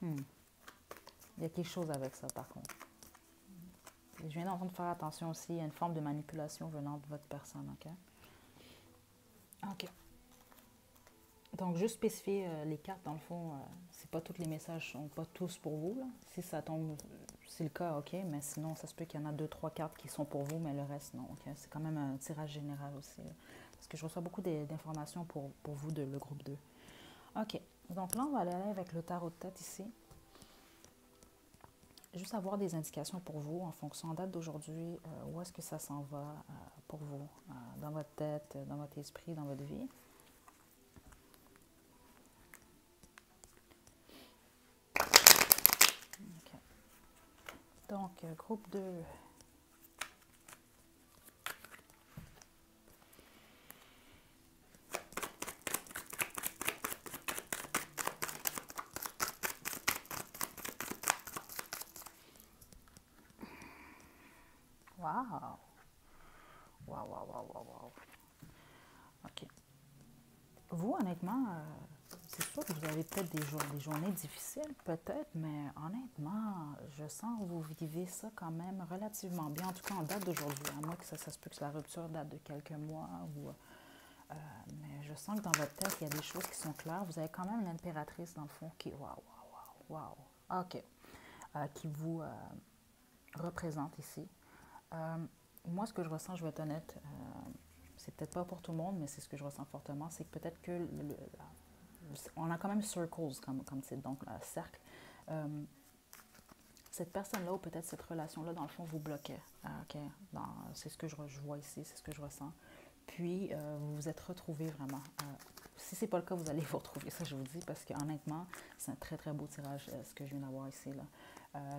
Il y a quelque chose avec ça, par contre. Je viens d'entendre faire attention aussi, il y a une forme de manipulation venant de votre personne, OK? OK. Donc, juste spécifier les cartes, dans le fond, c'est pas tous les messages, sont pas tous pour vous, là. Si ça tombe, c'est le cas, OK, mais sinon, ça se peut qu'il y en a 2, 3 cartes qui sont pour vous, mais le reste, non, OK? C'est quand même un tirage général aussi, là. Parce que je reçois beaucoup d'informations pour vous, le groupe 2. OK. Donc là, on va aller avec le tarot de tête ici. Juste avoir des indications pour vous en fonction en date d'aujourd'hui, où est-ce que ça s'en va pour vous, dans votre tête, dans votre esprit, dans votre vie. Okay. Donc, groupe 2. Wow. Wow! Wow, wow, wow, wow, wow. OK. Vous, honnêtement, c'est sûr que vous avez peut-être des journées difficiles, peut-être, mais honnêtement, je sens que vous vivez ça quand même relativement bien, en tout cas en date d'aujourd'hui, à moins que ça se peut que la rupture date de quelques mois, mais je sens que dans votre tête, il y a des choses qui sont claires. Vous avez quand même l'impératrice, dans le fond, qui, waouh, waouh, waouh, waouh, OK, qui vous représente ici. Euh, Moi, ce que je ressens, je vais être honnête, c'est peut-être pas pour tout le monde, mais c'est ce que je ressens fortement, c'est que peut-être que on a quand même circles comme titre, donc cercle. Euh, cette personne-là ou peut-être cette relation-là, dans le fond, vous bloquait. OK? C'est ce que je vois ici, c'est ce que je ressens. Puis, vous vous êtes retrouvés vraiment. Si ce n'est pas le cas, vous allez vous retrouver, ça je vous dis, parce que honnêtement, c'est un très très beau tirage, ce que je viens d'avoir ici. Là.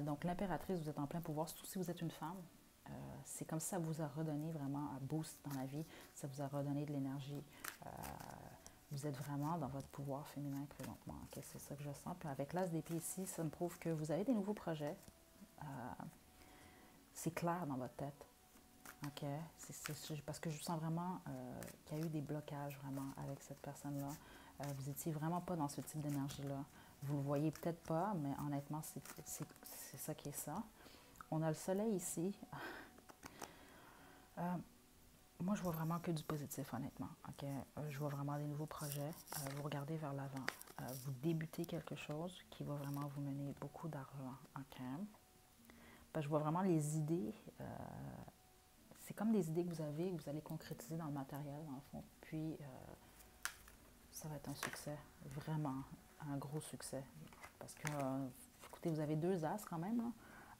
Donc, l'impératrice, vous êtes en plein pouvoir, surtout si vous êtes une femme. C'est comme si ça vous a redonné vraiment un boost dans la vie, ça vous a redonné de l'énergie. Vous êtes vraiment dans votre pouvoir féminin présentement. Okay? C'est ça que je sens. Puis avec l'as d'épée ici, ça me prouve que vous avez des nouveaux projets. C'est clair dans votre tête. OK? Parce que je sens vraiment qu'il y a eu des blocages vraiment avec cette personne-là. Vous n'étiez vraiment pas dans ce type d'énergie-là. Vous ne le voyez peut-être pas, mais honnêtement, c'est ça qui est ça. On a le soleil ici. Moi, je vois vraiment que du positif, honnêtement. OK? Je vois vraiment des nouveaux projets. Vous regardez vers l'avant. Vous débutez quelque chose qui va vraiment vous mener beaucoup d'argent. OK? Parce que je vois vraiment les idées. C'est comme des idées que vous avez, que vous allez concrétiser dans le matériel, dans le fond. Puis, ça va être un succès. Vraiment, un gros succès. Parce que, écoutez, vous avez deux as quand même, là.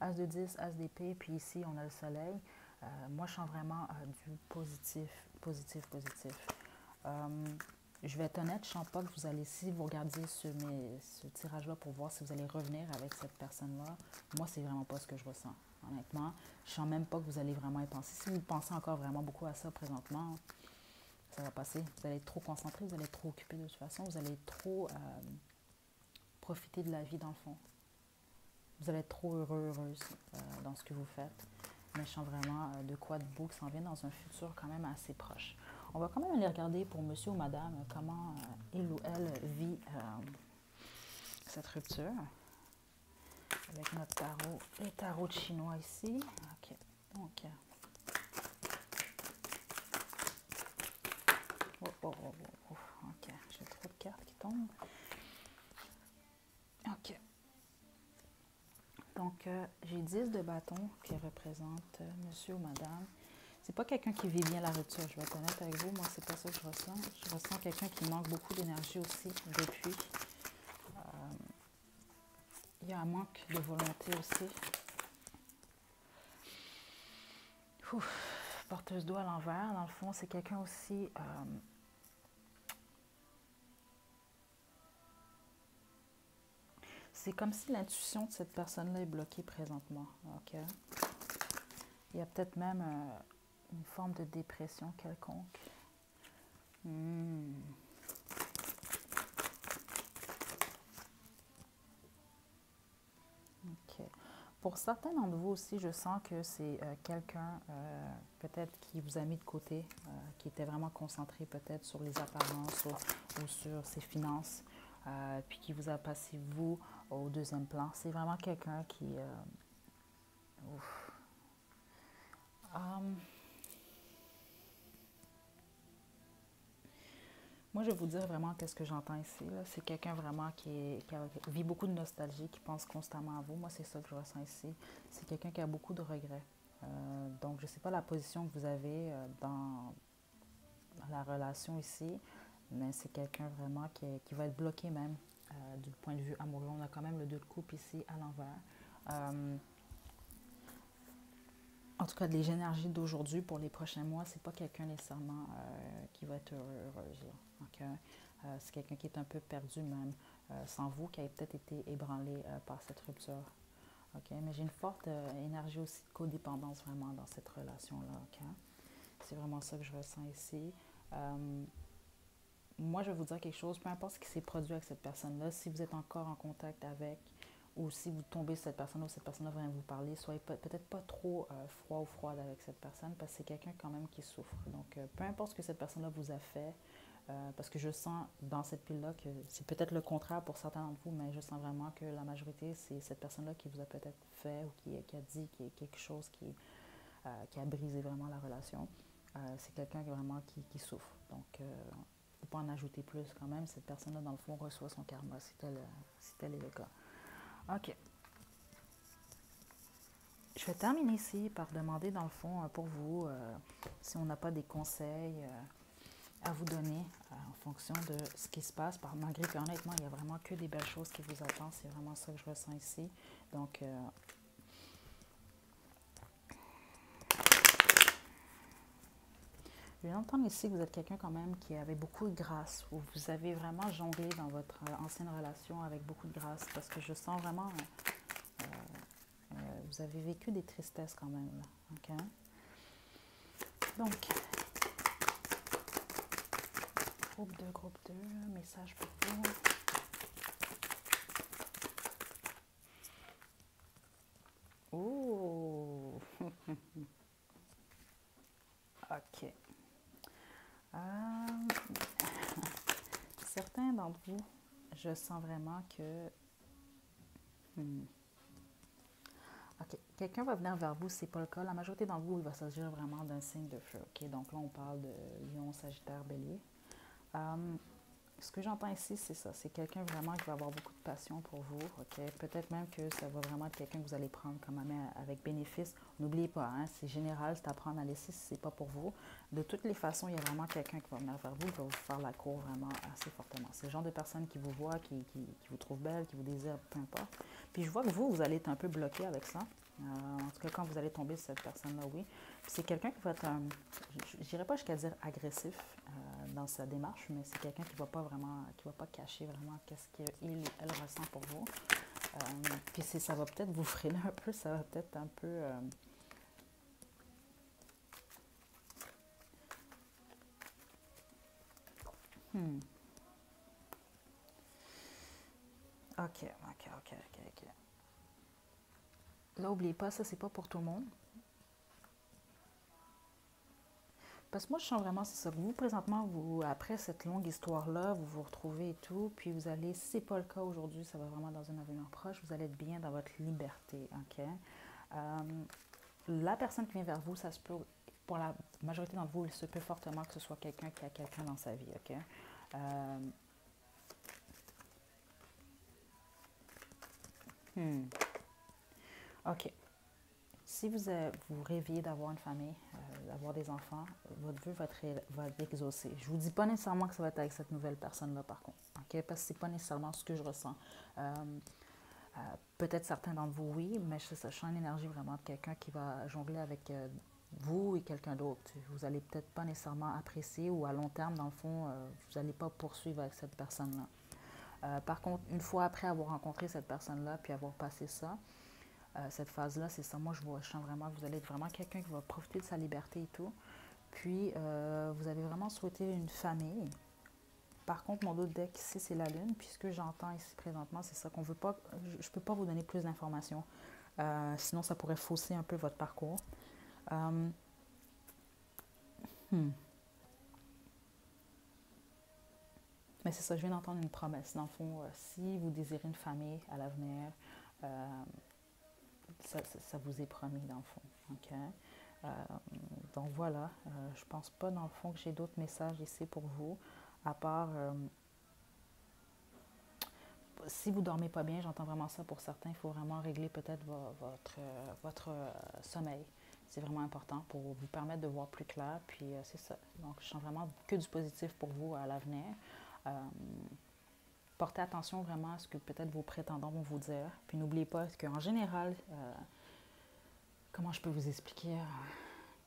As de 10, as d'épée, puis ici, on a le soleil. Moi, je sens vraiment du positif, positif, positif. Je vais être honnête, je ne sens pas que vous allez, si vous regardez ce tirage-là pour voir si vous allez revenir avec cette personne-là, moi, c'est vraiment pas ce que je ressens, honnêtement. Je ne sens même pas que vous allez vraiment y penser. Si vous pensez encore vraiment beaucoup à ça présentement, ça va passer. Vous allez être trop concentré, vous allez être trop occupé de toute façon, vous allez être trop profiter de la vie dans le fond. Vous allez être trop heureux, heureuse dans ce que vous faites. Mais je sens vraiment de quoi de beau qui s'en vient dans un futur quand même assez proche. On va quand même aller regarder pour monsieur ou madame comment il ou elle vit cette rupture. Avec notre tarot, les tarots chinois ici. OK. Donc, OK. J'ai trop de cartes qui tombent. OK. Donc, j'ai 10 de bâtons qui représentent monsieur ou madame. C'est pas quelqu'un qui vit bien la rupture, je vais être honnête avec vous. Moi, c'est pas ça que je ressens. Je ressens quelqu'un qui manque beaucoup d'énergie aussi depuis. Il y a un manque de volonté aussi. Ouf, porteuse d'eau à l'envers, dans le fond, c'est quelqu'un aussi... c'est comme si l'intuition de cette personne-là est bloquée présentement. OK? Il y a peut-être même une forme de dépression quelconque. OK. Pour certains d'entre vous aussi, je sens que c'est quelqu'un peut-être qui vous a mis de côté, qui était vraiment concentré peut-être sur les apparences ou sur ses finances, puis qui vous a passé, vous, au deuxième plan. C'est vraiment quelqu'un qui... moi, je vais vous dire vraiment qu'est-ce que j'entends ici. C'est quelqu'un vraiment vit beaucoup de nostalgie, qui pense constamment à vous. Moi, c'est ça que je ressens ici. C'est quelqu'un qui a beaucoup de regrets. Donc, je ne sais pas la position que vous avez dans la relation ici, mais c'est quelqu'un vraiment qui va être bloqué même du point de vue amoureux. On a quand même le 2 de coupe ici à l'envers. En tout cas, les énergies d'aujourd'hui pour les prochains mois, c'est pas quelqu'un nécessairement qui va être heureuse. Là. Okay? C'est quelqu'un qui est un peu perdu même, sans vous, qui a peut-être été ébranlé par cette rupture. Okay? Mais j'ai une forte énergie aussi de codépendance vraiment dans cette relation-là. Okay? C'est vraiment ça que je ressens ici. Moi, je vais vous dire quelque chose, peu importe ce qui s'est produit avec cette personne-là, si vous êtes encore en contact avec ou si vous tombez sur cette personne-là ou cette personne-là vient vous parler, soyez peut-être pas trop froid ou froide avec cette personne parce que c'est quelqu'un quand même qui souffre. Donc, peu importe ce que cette personne-là vous a fait, parce que je sens dans cette pile-là que c'est peut-être le contraire pour certains d'entre vous, mais je sens vraiment que la majorité, c'est cette personne-là qui vous a peut-être fait ou qui a dit quelque chose qui a brisé vraiment la relation. C'est quelqu'un vraiment qui souffre. Donc, il ne faut pas en ajouter plus quand même. Cette personne-là, dans le fond, reçoit son karma si tel est le cas. OK. Je vais terminer ici par demander, dans le fond, pour vous, si on n'a pas des conseils à vous donner en fonction de ce qui se passe, malgré qu'honnêtement, il n'y a vraiment que des belles choses qui vous attendent. C'est vraiment ça que je ressens ici. Donc, je viens d'entendre ici que vous êtes quelqu'un quand même qui avait beaucoup de grâce, ou vous avez vraiment jonglé dans votre ancienne relation avec beaucoup de grâce, parce que je sens vraiment, vous avez vécu des tristesses quand même. Là, okay? Donc, groupe 2, message pour vous. Oh! OK. Certains d'entre vous, je sens vraiment que... OK. Quelqu'un va venir vers vous, c'est pas le cas. La majorité d'entre vous, il va s'agir vraiment d'un signe de feu. OK? Donc là, on parle de Lion, Sagittaire, Bélier. Ce que j'entends ici, c'est ça. C'est quelqu'un vraiment qui va avoir beaucoup de passion pour vous. OK? Peut-être même que ça va vraiment être quelqu'un que vous allez prendre comme ami avec bénéfice. N'oubliez pas, hein, c'est général, c'est à prendre à laisser si ce n'est pas pour vous. De toutes les façons, il y a vraiment quelqu'un qui va venir vers vous, qui va vous faire la cour vraiment assez fortement. C'est le genre de personne qui vous voit, qui vous trouve belle, qui vous désire, peu importe. Puis je vois que vous allez être un peu bloqué avec ça. En tout cas, quand vous allez tomber sur cette personne-là, oui. Puis c'est quelqu'un qui va être, je n'irai pas jusqu'à dire agressif dans sa démarche, mais c'est quelqu'un qui ne va pas vraiment, qui va pas cacher vraiment qu'est-ce qu'il ou elle ressent pour vous. Puis ça va peut-être vous freiner un peu, ça va peut-être un peu... OK. Là, n'oubliez pas, ça, c'est pas pour tout le monde. Parce que moi, je sens vraiment, c'est ça. Vous, présentement, après cette longue histoire-là, vous vous retrouvez et tout, puis vous allez, si ce n'est pas le cas aujourd'hui, ça va vraiment dans un avenir proche, vous allez être bien dans votre liberté, OK? La personne qui vient vers vous, ça se peut, pour la majorité d'entre vous, il se peut fortement que ce soit quelqu'un qui a quelqu'un dans sa vie, OK? OK. Si vous rêviez d'avoir une famille, d'avoir des enfants, votre vœu va être exaucé. Je ne vous dis pas nécessairement que ça va être avec cette nouvelle personne-là, par contre. Okay? Parce que ce n'est pas nécessairement ce que je ressens. Peut-être certains d'entre vous, oui, mais je sens une énergie vraiment de quelqu'un qui va jongler avec vous et quelqu'un d'autre. Vous n'allez peut-être pas nécessairement apprécier ou à long terme, dans le fond, vous n'allez pas poursuivre avec cette personne-là. Par contre, une fois après avoir rencontré cette personne-là, puis avoir passé ça, cette phase-là, c'est ça. Moi, je sens vraiment que vous allez être vraiment quelqu'un qui va profiter de sa liberté et tout. Puis, vous avez vraiment souhaité une famille. Par contre, mon autre deck ici, c'est la Lune. Puis, ce que j'entends ici présentement, c'est ça qu'on veut pas... Je ne peux pas vous donner plus d'informations. Sinon, ça pourrait fausser un peu votre parcours. Mais c'est ça, je viens d'entendre une promesse. Dans le fond, si vous désirez une famille à l'avenir, ça vous est promis, dans le fond. OK? Donc voilà, je pense pas, dans le fond, que j'ai d'autres messages ici pour vous, à part... si vous dormez pas bien, j'entends vraiment ça pour certains, il faut vraiment régler peut-être votre sommeil. C'est vraiment important pour vous permettre de voir plus clair. Puis c'est ça. Donc, je sens vraiment que du positif pour vous à l'avenir. Portez attention vraiment à ce que peut-être vos prétendants vont vous dire. Puis n'oubliez pas qu'en général, comment je peux vous expliquer?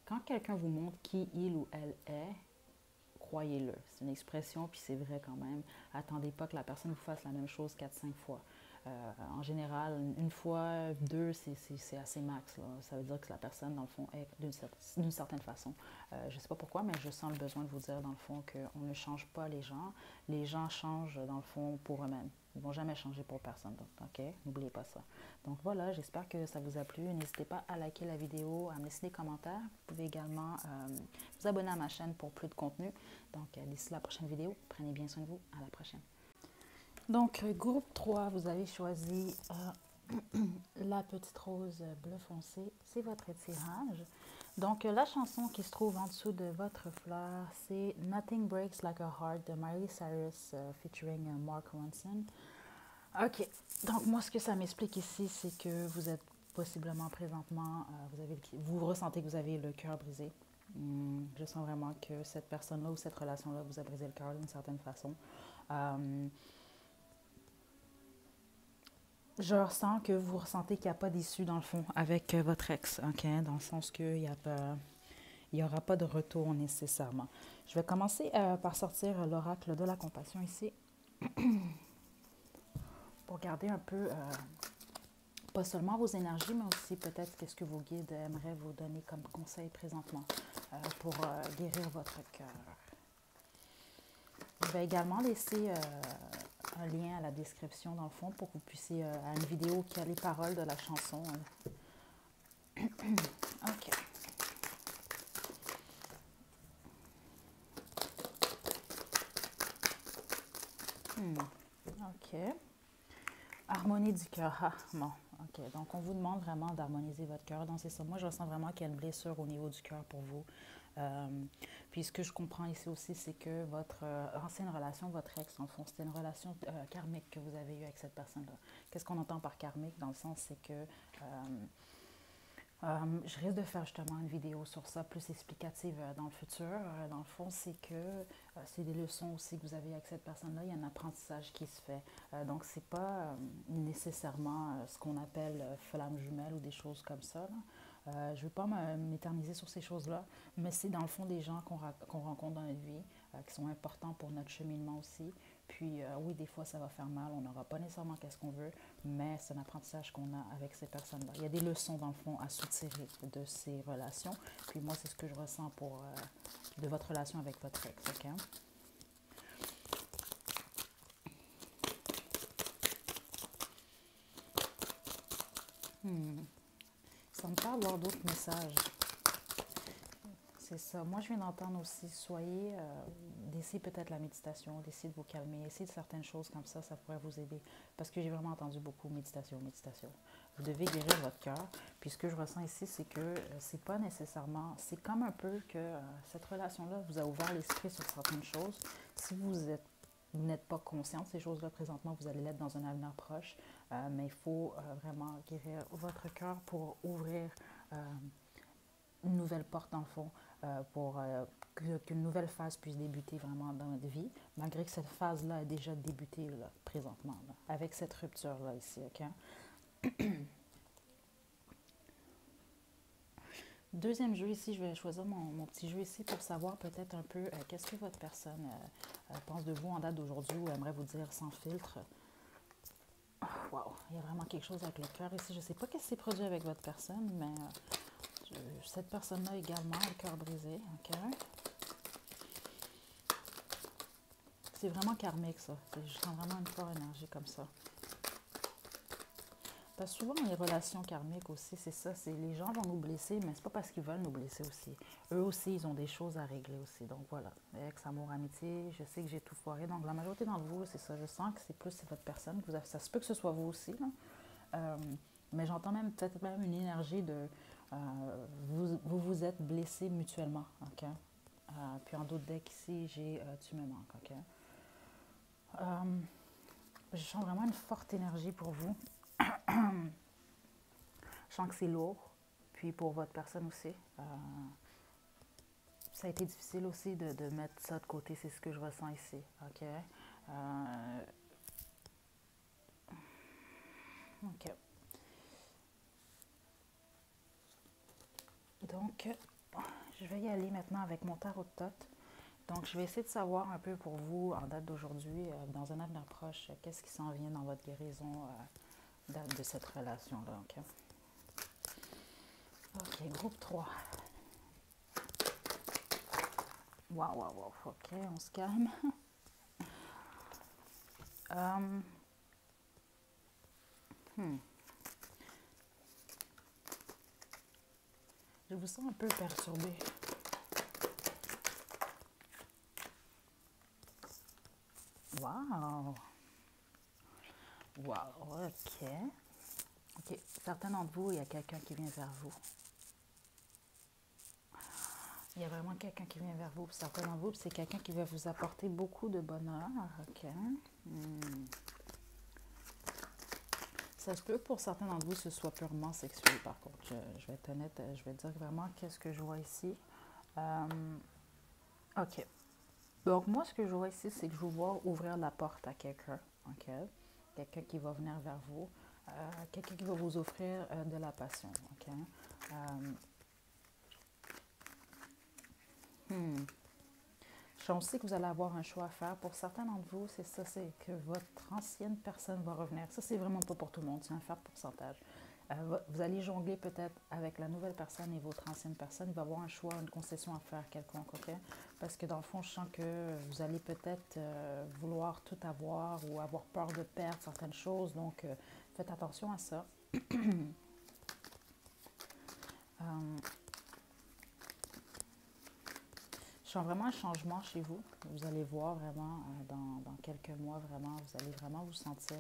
Quand quelqu'un vous montre qui il ou elle est, croyez-le. C'est une expression, puis c'est vrai quand même. Attendez pas que la personne vous fasse la même chose 4-5 fois. En général, une fois, deux, c'est assez max. Là. Ça veut dire que la personne, dans le fond, est d'une certaine façon. Je ne sais pas pourquoi, mais je sens le besoin de vous dire, dans le fond, qu'on ne change pas les gens. Les gens changent, dans le fond, pour eux-mêmes. Ils ne vont jamais changer pour personne d'autre, ok? N'oubliez pas ça. Donc voilà, j'espère que ça vous a plu. N'hésitez pas à liker la vidéo, à me laisser des commentaires. Vous pouvez également vous abonner à ma chaîne pour plus de contenu. Donc d'ici la prochaine vidéo, prenez bien soin de vous. À la prochaine. Donc groupe 3, vous avez choisi la petite rose bleu foncé. C'est votre tirage. Donc, la chanson qui se trouve en dessous de votre fleur, c'est Nothing Breaks Like a Heart de Miley Cyrus featuring Mark Ronson. OK. Donc, moi, ce que ça m'explique ici, c'est que vous êtes possiblement présentement, vous ressentez que vous avez le cœur brisé. Je sens vraiment que cette personne-là ou cette relation-là vous a brisé le cœur d'une certaine façon. Je ressens que vous ressentez qu'il n'y a pas d'issue dans le fond avec votre ex, OK? Dans le sens qu'il n'y a pas... Il n'y aura pas de retour nécessairement. Je vais commencer par sortir l'oracle de la compassion ici. Pour garder un peu, pas seulement vos énergies, mais aussi peut-être qu'est-ce que vos guides aimeraient vous donner comme conseil présentement pour guérir votre cœur. Je vais également laisser un lien à la description dans le fond pour que vous puissiez, à une vidéo qui a les paroles de la chanson. OK. OK. Harmonie du cœur. Ah, bon, OK. Donc, on vous demande vraiment d'harmoniser votre cœur. Donc, c'est ça. Moi, je ressens vraiment qu'il y a une blessure au niveau du cœur pour vous. Puis, ce que je comprends ici aussi, c'est que votre ancienne relation, votre ex, en fond, c'était une relation karmique que vous avez eue avec cette personne-là. Qu'est-ce qu'on entend par karmique? Dans le sens, c'est que... je risque de faire justement une vidéo sur ça, plus explicative dans le futur. Dans le fond, c'est que c'est des leçons aussi que vous avez avec cette personne-là. Il y a un apprentissage qui se fait. Donc, ce n'est pas nécessairement ce qu'on appelle flamme jumelle ou des choses comme ça. Je ne veux pas m'éterniser sur ces choses-là, mais c'est dans le fond des gens qu'on rencontre dans notre vie, qui sont importants pour notre cheminement aussi. Puis oui, des fois, ça va faire mal, on n'aura pas nécessairement qu'est-ce qu'on veut, mais c'est un apprentissage qu'on a avec ces personnes-là. Il y a des leçons, dans le fond, à soutirer de ces relations. Puis moi, c'est ce que je ressens de votre relation avec votre ex, OK? Ça me parle avoir d'autres messages. C'est ça. Moi, je viens d'entendre aussi, soyez, d'essayer peut-être la méditation, d'essayer de vous calmer, essayer de certaines choses comme ça pourrait vous aider. Parce que j'ai vraiment entendu beaucoup méditation, méditation. Vous devez guérir votre cœur. Puis ce que je ressens ici, c'est que c'est pas nécessairement, c'est comme un peu que cette relation-là vous a ouvert l'esprit sur certaines choses. Si vous n'êtes pas conscient de ces choses-là présentement, vous allez l'être dans un avenir proche. Mais il faut vraiment guérir votre cœur pour ouvrir une nouvelle porte dans le fond. Pour qu'une nouvelle phase puisse débuter vraiment dans notre vie, malgré que cette phase-là a déjà débuté là, présentement, là, avec cette rupture-là ici, OK? Deuxième jeu ici, je vais choisir mon petit jeu ici pour savoir peut-être un peu qu'est-ce que votre personne pense de vous en date d'aujourd'hui ou aimerait vous dire sans filtre. Wow, il y a vraiment quelque chose avec le cœur ici. Je ne sais pas qu'est-ce qui s'est produit avec votre personne, mais cette personne-là également, le cœur brisé, OK? C'est vraiment karmique, ça. Je sens vraiment une forte énergie comme ça. Parce que souvent, dans les relations karmiques aussi, c'est ça. C'est les gens vont nous blesser, mais c'est pas parce qu'ils veulent nous blesser aussi. Eux aussi, ils ont des choses à régler aussi. Donc voilà, ex, amour, amitié, je sais que j'ai tout foiré. Donc la majorité d'entre vous, c'est ça. Je sens que c'est votre personne. Ça se peut que ce soit vous aussi, là. Mais j'entends même peut-être même une énergie de... vous êtes blessés mutuellement, OK? Puis en d'autres decks ici, j'ai tu me manques, OK? Je sens vraiment une forte énergie pour vous. Je sens que c'est lourd. Puis pour votre personne aussi. Ça a été difficile aussi de mettre ça de côté. C'est ce que je ressens ici, OK? OK. Donc, je vais y aller maintenant avec mon tarot de Thoth. Donc, je vais essayer de savoir un peu pour vous, en date d'aujourd'hui, dans un avenir proche, qu'est-ce qui s'en vient dans votre guérison de cette relation-là, OK? OK, groupe 3. Wow, OK, on se calme. Hmm. Je vous sens un peu perturbé. Wow! Wow, ok. Ok, certains d'entre vous, il y a quelqu'un qui vient vers vous. Il y a vraiment quelqu'un qui vient vers vous. Certains d'entre vous, c'est quelqu'un qui va vous apporter beaucoup de bonheur. Ok. Hmm. Ça se peut pour certains d'entre vous que ce soit purement sexuel, par contre. Je vais être honnête, je vais dire vraiment qu'est-ce que je vois ici. Ok. Donc, moi, ce que je vois ici, c'est que je vous vois ouvrir la porte à quelqu'un. Ok. Quelqu'un qui va venir vers vous. Quelqu'un qui va vous offrir de la passion. Ok. Hmm. Je sais que vous allez avoir un choix à faire. Pour certains d'entre vous, c'est ça, c'est que votre ancienne personne va revenir. Ça, c'est vraiment pas pour tout le monde, c'est un faible pourcentage. Vous allez jongler peut-être avec la nouvelle personne et votre ancienne personne. Il va y avoir un choix, une concession à faire quelconque, OK? Parce que dans le fond, je sens que vous allez peut-être vouloir tout avoir ou avoir peur de perdre certaines choses. Donc, faites attention à ça. Euh, Je sens vraiment un changement chez vous. Vous allez voir vraiment dans quelques mois, vraiment, vous allez vraiment vous sentir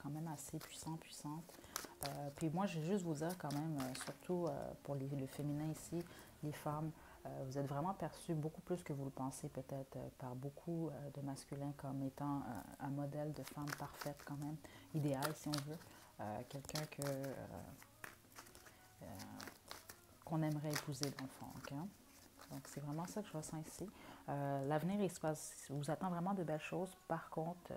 quand même assez puissant, puissante. Puis moi, je vais juste vous dire quand même, surtout pour le féminin ici, les femmes, vous êtes vraiment perçus beaucoup plus que vous le pensez peut-être par beaucoup de masculins comme étant un modèle de femme parfaite quand même, idéal si on veut. Quelqu'un qu'on aimerait épouser dans le fond, OK? Donc, c'est vraiment ça que je ressens ici. L'avenir, il se passe, vous attend vraiment de belles choses. Par contre,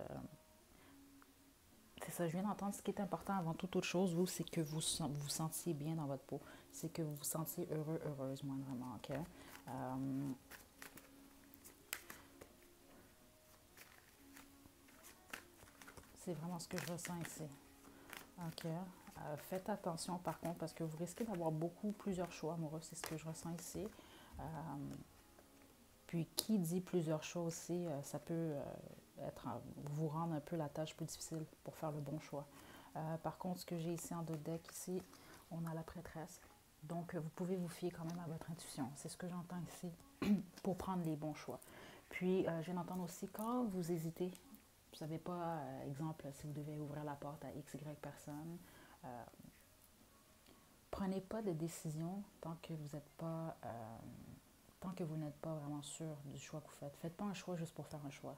c'est ça, je viens d'entendre, ce qui est important avant toute autre chose, vous, c'est que vous sentiez bien dans votre peau. C'est que vous vous sentiez heureux, heureuse, moindrement, OK? C'est vraiment ce que je ressens ici. OK. Faites attention, par contre, parce que vous risquez d'avoir plusieurs choix amoureux. C'est ce que je ressens ici. Euh, Puis, qui dit plusieurs choses aussi, ça peut vous rendre un peu la tâche plus difficile pour faire le bon choix. Par contre, ce que j'ai ici en dos de deck, ici, on a la prêtresse. Donc, vous pouvez vous fier quand même à votre intuition. C'est ce que j'entends ici pour prendre les bons choix. Puis, je viens d'entendre aussi quand vous hésitez, vous ne savez pas, exemple, si vous devez ouvrir la porte à X, Y personne, prenez pas de décision tant que vous n'êtes pas vraiment sûr du choix que vous faites. Faites pas un choix juste pour faire un choix.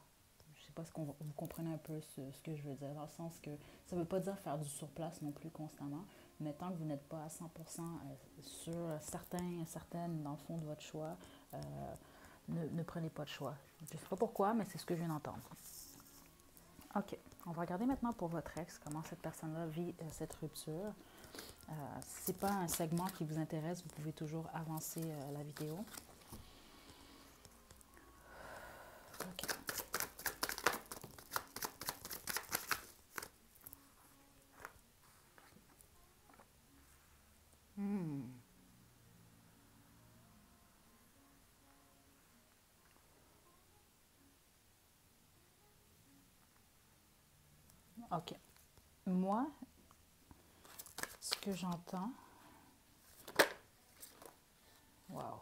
Je ne sais pas si vous comprenez un peu ce que je veux dire, dans le sens que ça ne veut pas dire faire du surplace non plus constamment, mais tant que vous n'êtes pas à 100% sûr, certaines dans le fond de votre choix, ne prenez pas de choix. Je ne sais pas pourquoi, mais c'est ce que je viens d'entendre. OK. On va regarder maintenant pour votre ex, comment cette personne-là vit cette rupture. Si ce n'est pas un segment qui vous intéresse, vous pouvez toujours avancer la vidéo. OK. Hmm. OK. Moi, ce que j'entends, wow.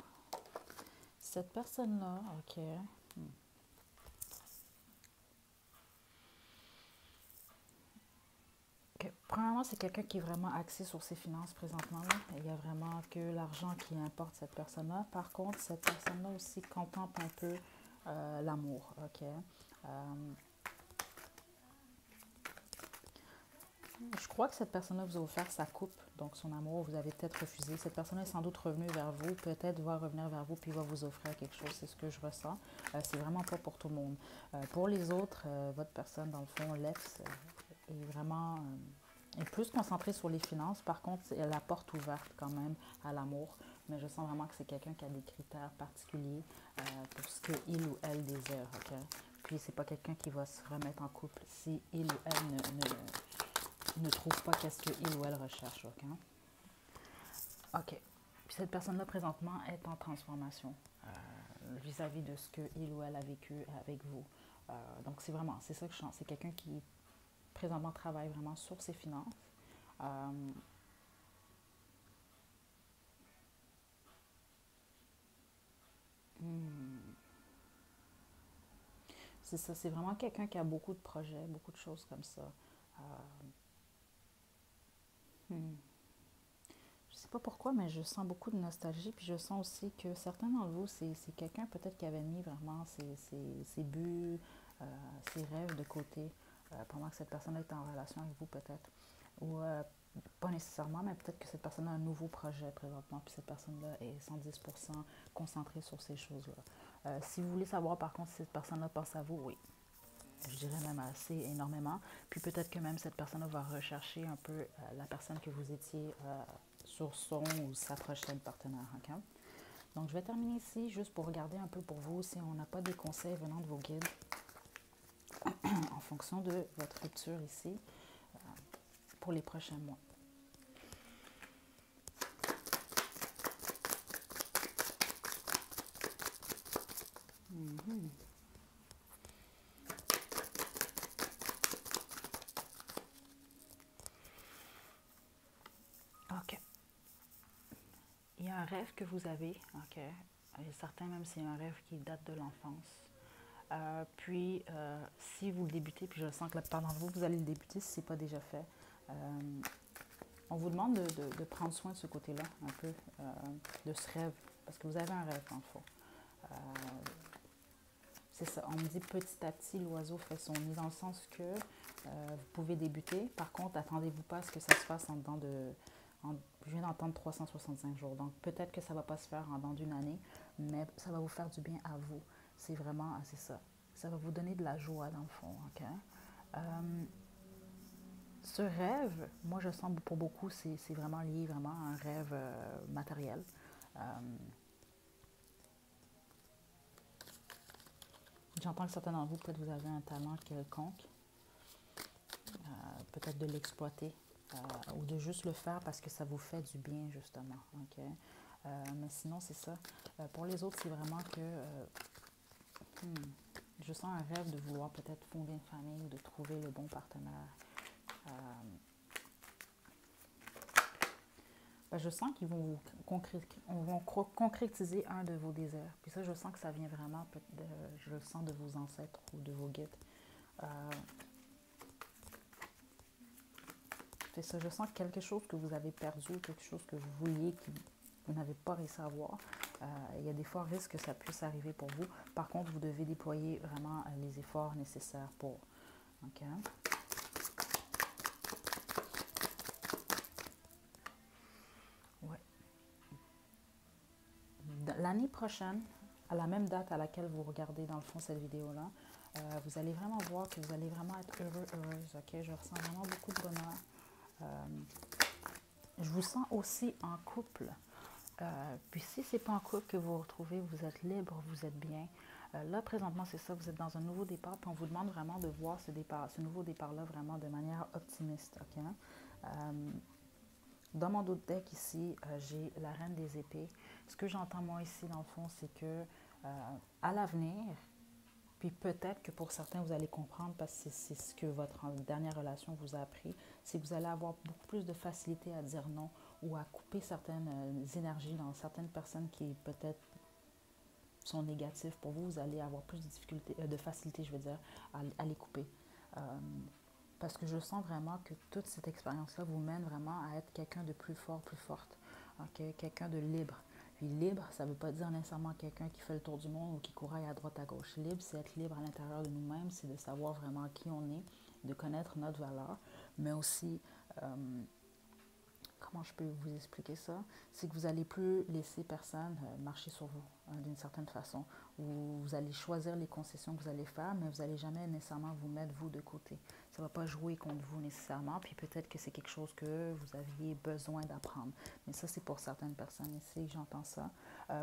Cette personne-là, OK. OK. Premièrement, c'est quelqu'un qui est vraiment axé sur ses finances présentement. Là. Il y a vraiment que l'argent qui importe cette personne-là. Par contre, cette personne-là aussi contemple un peu l'amour. OK. Je crois que cette personne-là vous a offert sa coupe, donc son amour, vous avez peut-être refusé. Cette personne est sans doute revenue vers vous, peut-être va revenir vers vous, puis va vous offrir quelque chose. C'est ce que je ressens. C'est vraiment pas pour tout le monde. Pour les autres, votre personne, dans le fond, l'ex, est vraiment est plus concentrée sur les finances. Par contre, elle a la porte ouverte quand même à l'amour. Mais je sens vraiment que c'est quelqu'un qui a des critères particuliers pour ce qu'il ou elle désire. Okay? Puis, c'est pas quelqu'un qui va se remettre en couple si il ou elle ne trouve pas qu'est-ce qu'il ou elle recherche. OK? OK. Puis cette personne-là, présentement, est en transformation vis-à-vis de ce qu'il ou elle a vécu avec vous. Donc, c'est ça que je sens. C'est quelqu'un qui, présentement, travaille vraiment sur ses finances. Euh, hmm, c'est ça, c'est vraiment quelqu'un qui a beaucoup de projets, beaucoup de choses comme ça. Euh, hmm. Je sais pas pourquoi, mais je sens beaucoup de nostalgie, puis je sens aussi que certains d'entre vous, c'est quelqu'un peut-être qui avait mis vraiment ses buts, euh, ses rêves de côté pendant que cette personne était en relation avec vous peut-être. Ou pas nécessairement, mais peut-être que cette personne a un nouveau projet présentement, puis cette personne-là est 110% concentrée sur ces choses-là. Si vous voulez savoir par contre si cette personne-là pense à vous, oui, je dirais même assez énormément. Puis peut-être que même cette personne va rechercher un peu la personne que vous étiez sur son ou sa prochaine partenaire. Okay? Donc je vais terminer ici juste pour regarder un peu pour vous si on n'a pas des conseils venant de vos guides en fonction de votre rupture ici pour les prochains mois. Mm-hmm. OK. Il y a un rêve que vous avez, OK. Et certains même c'est un rêve qui date de l'enfance. Si vous le débutez, puis je sens que la plupart d'entre vous, vous allez le débuter si ce n'est pas déjà fait, on vous demande de prendre soin de ce côté-là, un peu, de ce rêve, parce que vous avez un rêve, en fond. Euh, c'est ça, on me dit petit à petit, l'oiseau fait son nid, dans le sens que vous pouvez débuter. Par contre, attendez-vous pas à ce que ça se fasse en dedans de... je viens d'entendre 365 jours, donc peut-être que ça ne va pas se faire en dedans d'une année, mais ça va vous faire du bien à vous. C'est vraiment, c'est ça. Ça va vous donner de la joie, dans le fond, OK? Ce rêve, moi je sens pour beaucoup, c'est vraiment lié vraiment à un rêve matériel. Euh, J'entends que certains d'entre vous, peut-être vous avez un talent quelconque, peut-être de l'exploiter ou de juste le faire parce que ça vous fait du bien, justement. Okay? Mais sinon, c'est ça. Pour les autres, c'est vraiment que je sens un rêve de vouloir peut-être fonder une famille ou de trouver le bon partenaire. Euh, je sens qu'ils vont concrétiser un de vos désirs. Puis ça, je sens que ça vient vraiment, je le sens de vos ancêtres ou de vos guides. Euh, c'est ça, je sens quelque chose que vous avez perdu, quelque chose que vous vouliez, que vous n'avez pas réussi à avoir. Il y a des forts risques que ça puisse arriver pour vous. Par contre, vous devez déployer vraiment les efforts nécessaires pour. OK? Ouais. L'année prochaine, à la même date à laquelle vous regardez dans le fond cette vidéo-là, vous allez vraiment voir que vous allez vraiment être heureux, heureuse. OK? Je ressens vraiment beaucoup de bonheur. Je vous sens aussi en couple. Puis si ce n'est pas en couple que vous vous retrouvez, vous êtes libre, vous êtes bien. Là, présentement, c'est ça, vous êtes dans un nouveau départ, puis on vous demande vraiment de voir ce nouveau départ-là vraiment de manière optimiste. Okay? Dans mon dos de deck ici, j'ai la reine des épées. Ce que j'entends moi ici, dans le fond, c'est que à l'avenir, puis peut-être que pour certains, vous allez comprendre parce que c'est ce que votre dernière relation vous a appris, c'est que vous allez avoir beaucoup plus de facilité à dire non ou à couper certaines énergies dans certaines personnes qui peut-être sont négatives pour vous. Vous allez avoir plus de difficultés, de facilité, je veux dire, à les couper. Euh, Parce que je sens vraiment que toute cette expérience-là vous mène vraiment à être quelqu'un de plus fort, plus forte. Okay? Quelqu'un de libre. Puis libre, ça ne veut pas dire nécessairement quelqu'un qui fait le tour du monde ou qui couraille à droite, à gauche. Libre, c'est être libre à l'intérieur de nous-mêmes, c'est de savoir vraiment qui on est, de connaître notre valeur, mais aussi comment je peux vous expliquer ça? C'est que vous n'allez plus laisser personne marcher sur vous d'une certaine façon. Ou vous allez choisir les concessions que vous allez faire, mais vous n'allez jamais nécessairement vous mettre vous de côté. Ça ne va pas jouer contre vous nécessairement, puis peut-être que c'est quelque chose que vous aviez besoin d'apprendre. Mais ça, c'est pour certaines personnes ici, j'entends ça.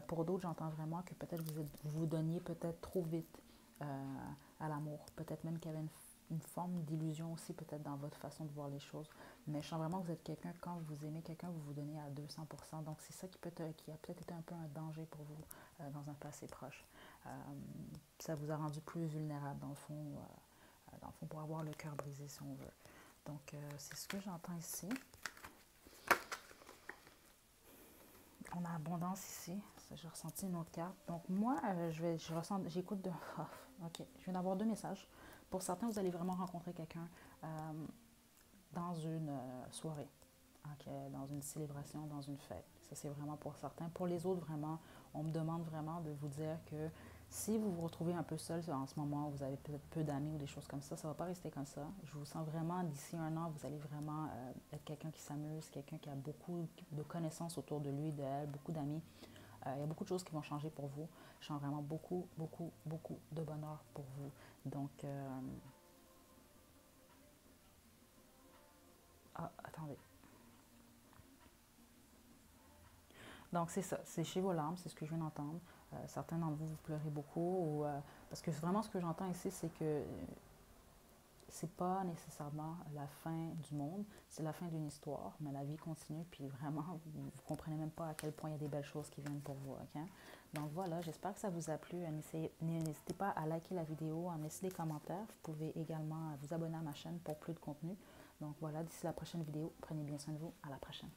Pour d'autres, j'entends vraiment que peut-être vous vous donniez peut-être trop vite à l'amour. Peut-être même qu'il y avait une forme d'illusion aussi peut-être dans votre façon de voir les choses. Mais je sens vraiment que vous êtes quelqu'un, quand vous aimez quelqu'un, vous vous donnez à 200%. Donc c'est ça qui a peut-être été un peu un danger pour vous dans un passé proche. Ça vous a rendu plus vulnérable dans le fond pour avoir le cœur brisé si on veut. Donc, c'est ce que j'entends ici. On a abondance ici. J'ai ressenti une autre carte. Donc, moi, j'écoute de... Oh, OK. Je viens d'avoir 2 messages. Pour certains, vous allez vraiment rencontrer quelqu'un dans une soirée, okay, dans une célébration, dans une fête. Ça, c'est vraiment pour certains. Pour les autres, vraiment, on me demande vraiment de vous dire que si vous vous retrouvez un peu seul en ce moment, vous avez peut-être peu d'amis ou des choses comme ça ne va pas rester comme ça. Je vous sens vraiment, d'ici 1 an, vous allez vraiment être quelqu'un qui s'amuse, quelqu'un qui a beaucoup de connaissances autour de lui, d'elle, beaucoup d'amis. Il y a beaucoup de choses qui vont changer pour vous. Je sens vraiment beaucoup, beaucoup, beaucoup de bonheur pour vous. Donc, attendez. Donc, c'est ça, c'est chez vos larmes, c'est ce que je viens d'entendre. Certains d'entre vous, vous pleurez beaucoup, parce que vraiment ce que j'entends ici, c'est que c'est pas nécessairement la fin du monde, c'est la fin d'une histoire, mais la vie continue, puis vraiment, vous comprenez même pas à quel point il y a des belles choses qui viennent pour vous, ok? Donc voilà, j'espère que ça vous a plu. N'hésitez pas à liker la vidéo, à me laisser des commentaires. Vous pouvez également vous abonner à ma chaîne pour plus de contenu. Donc voilà, d'ici la prochaine vidéo, prenez bien soin de vous. À la prochaine.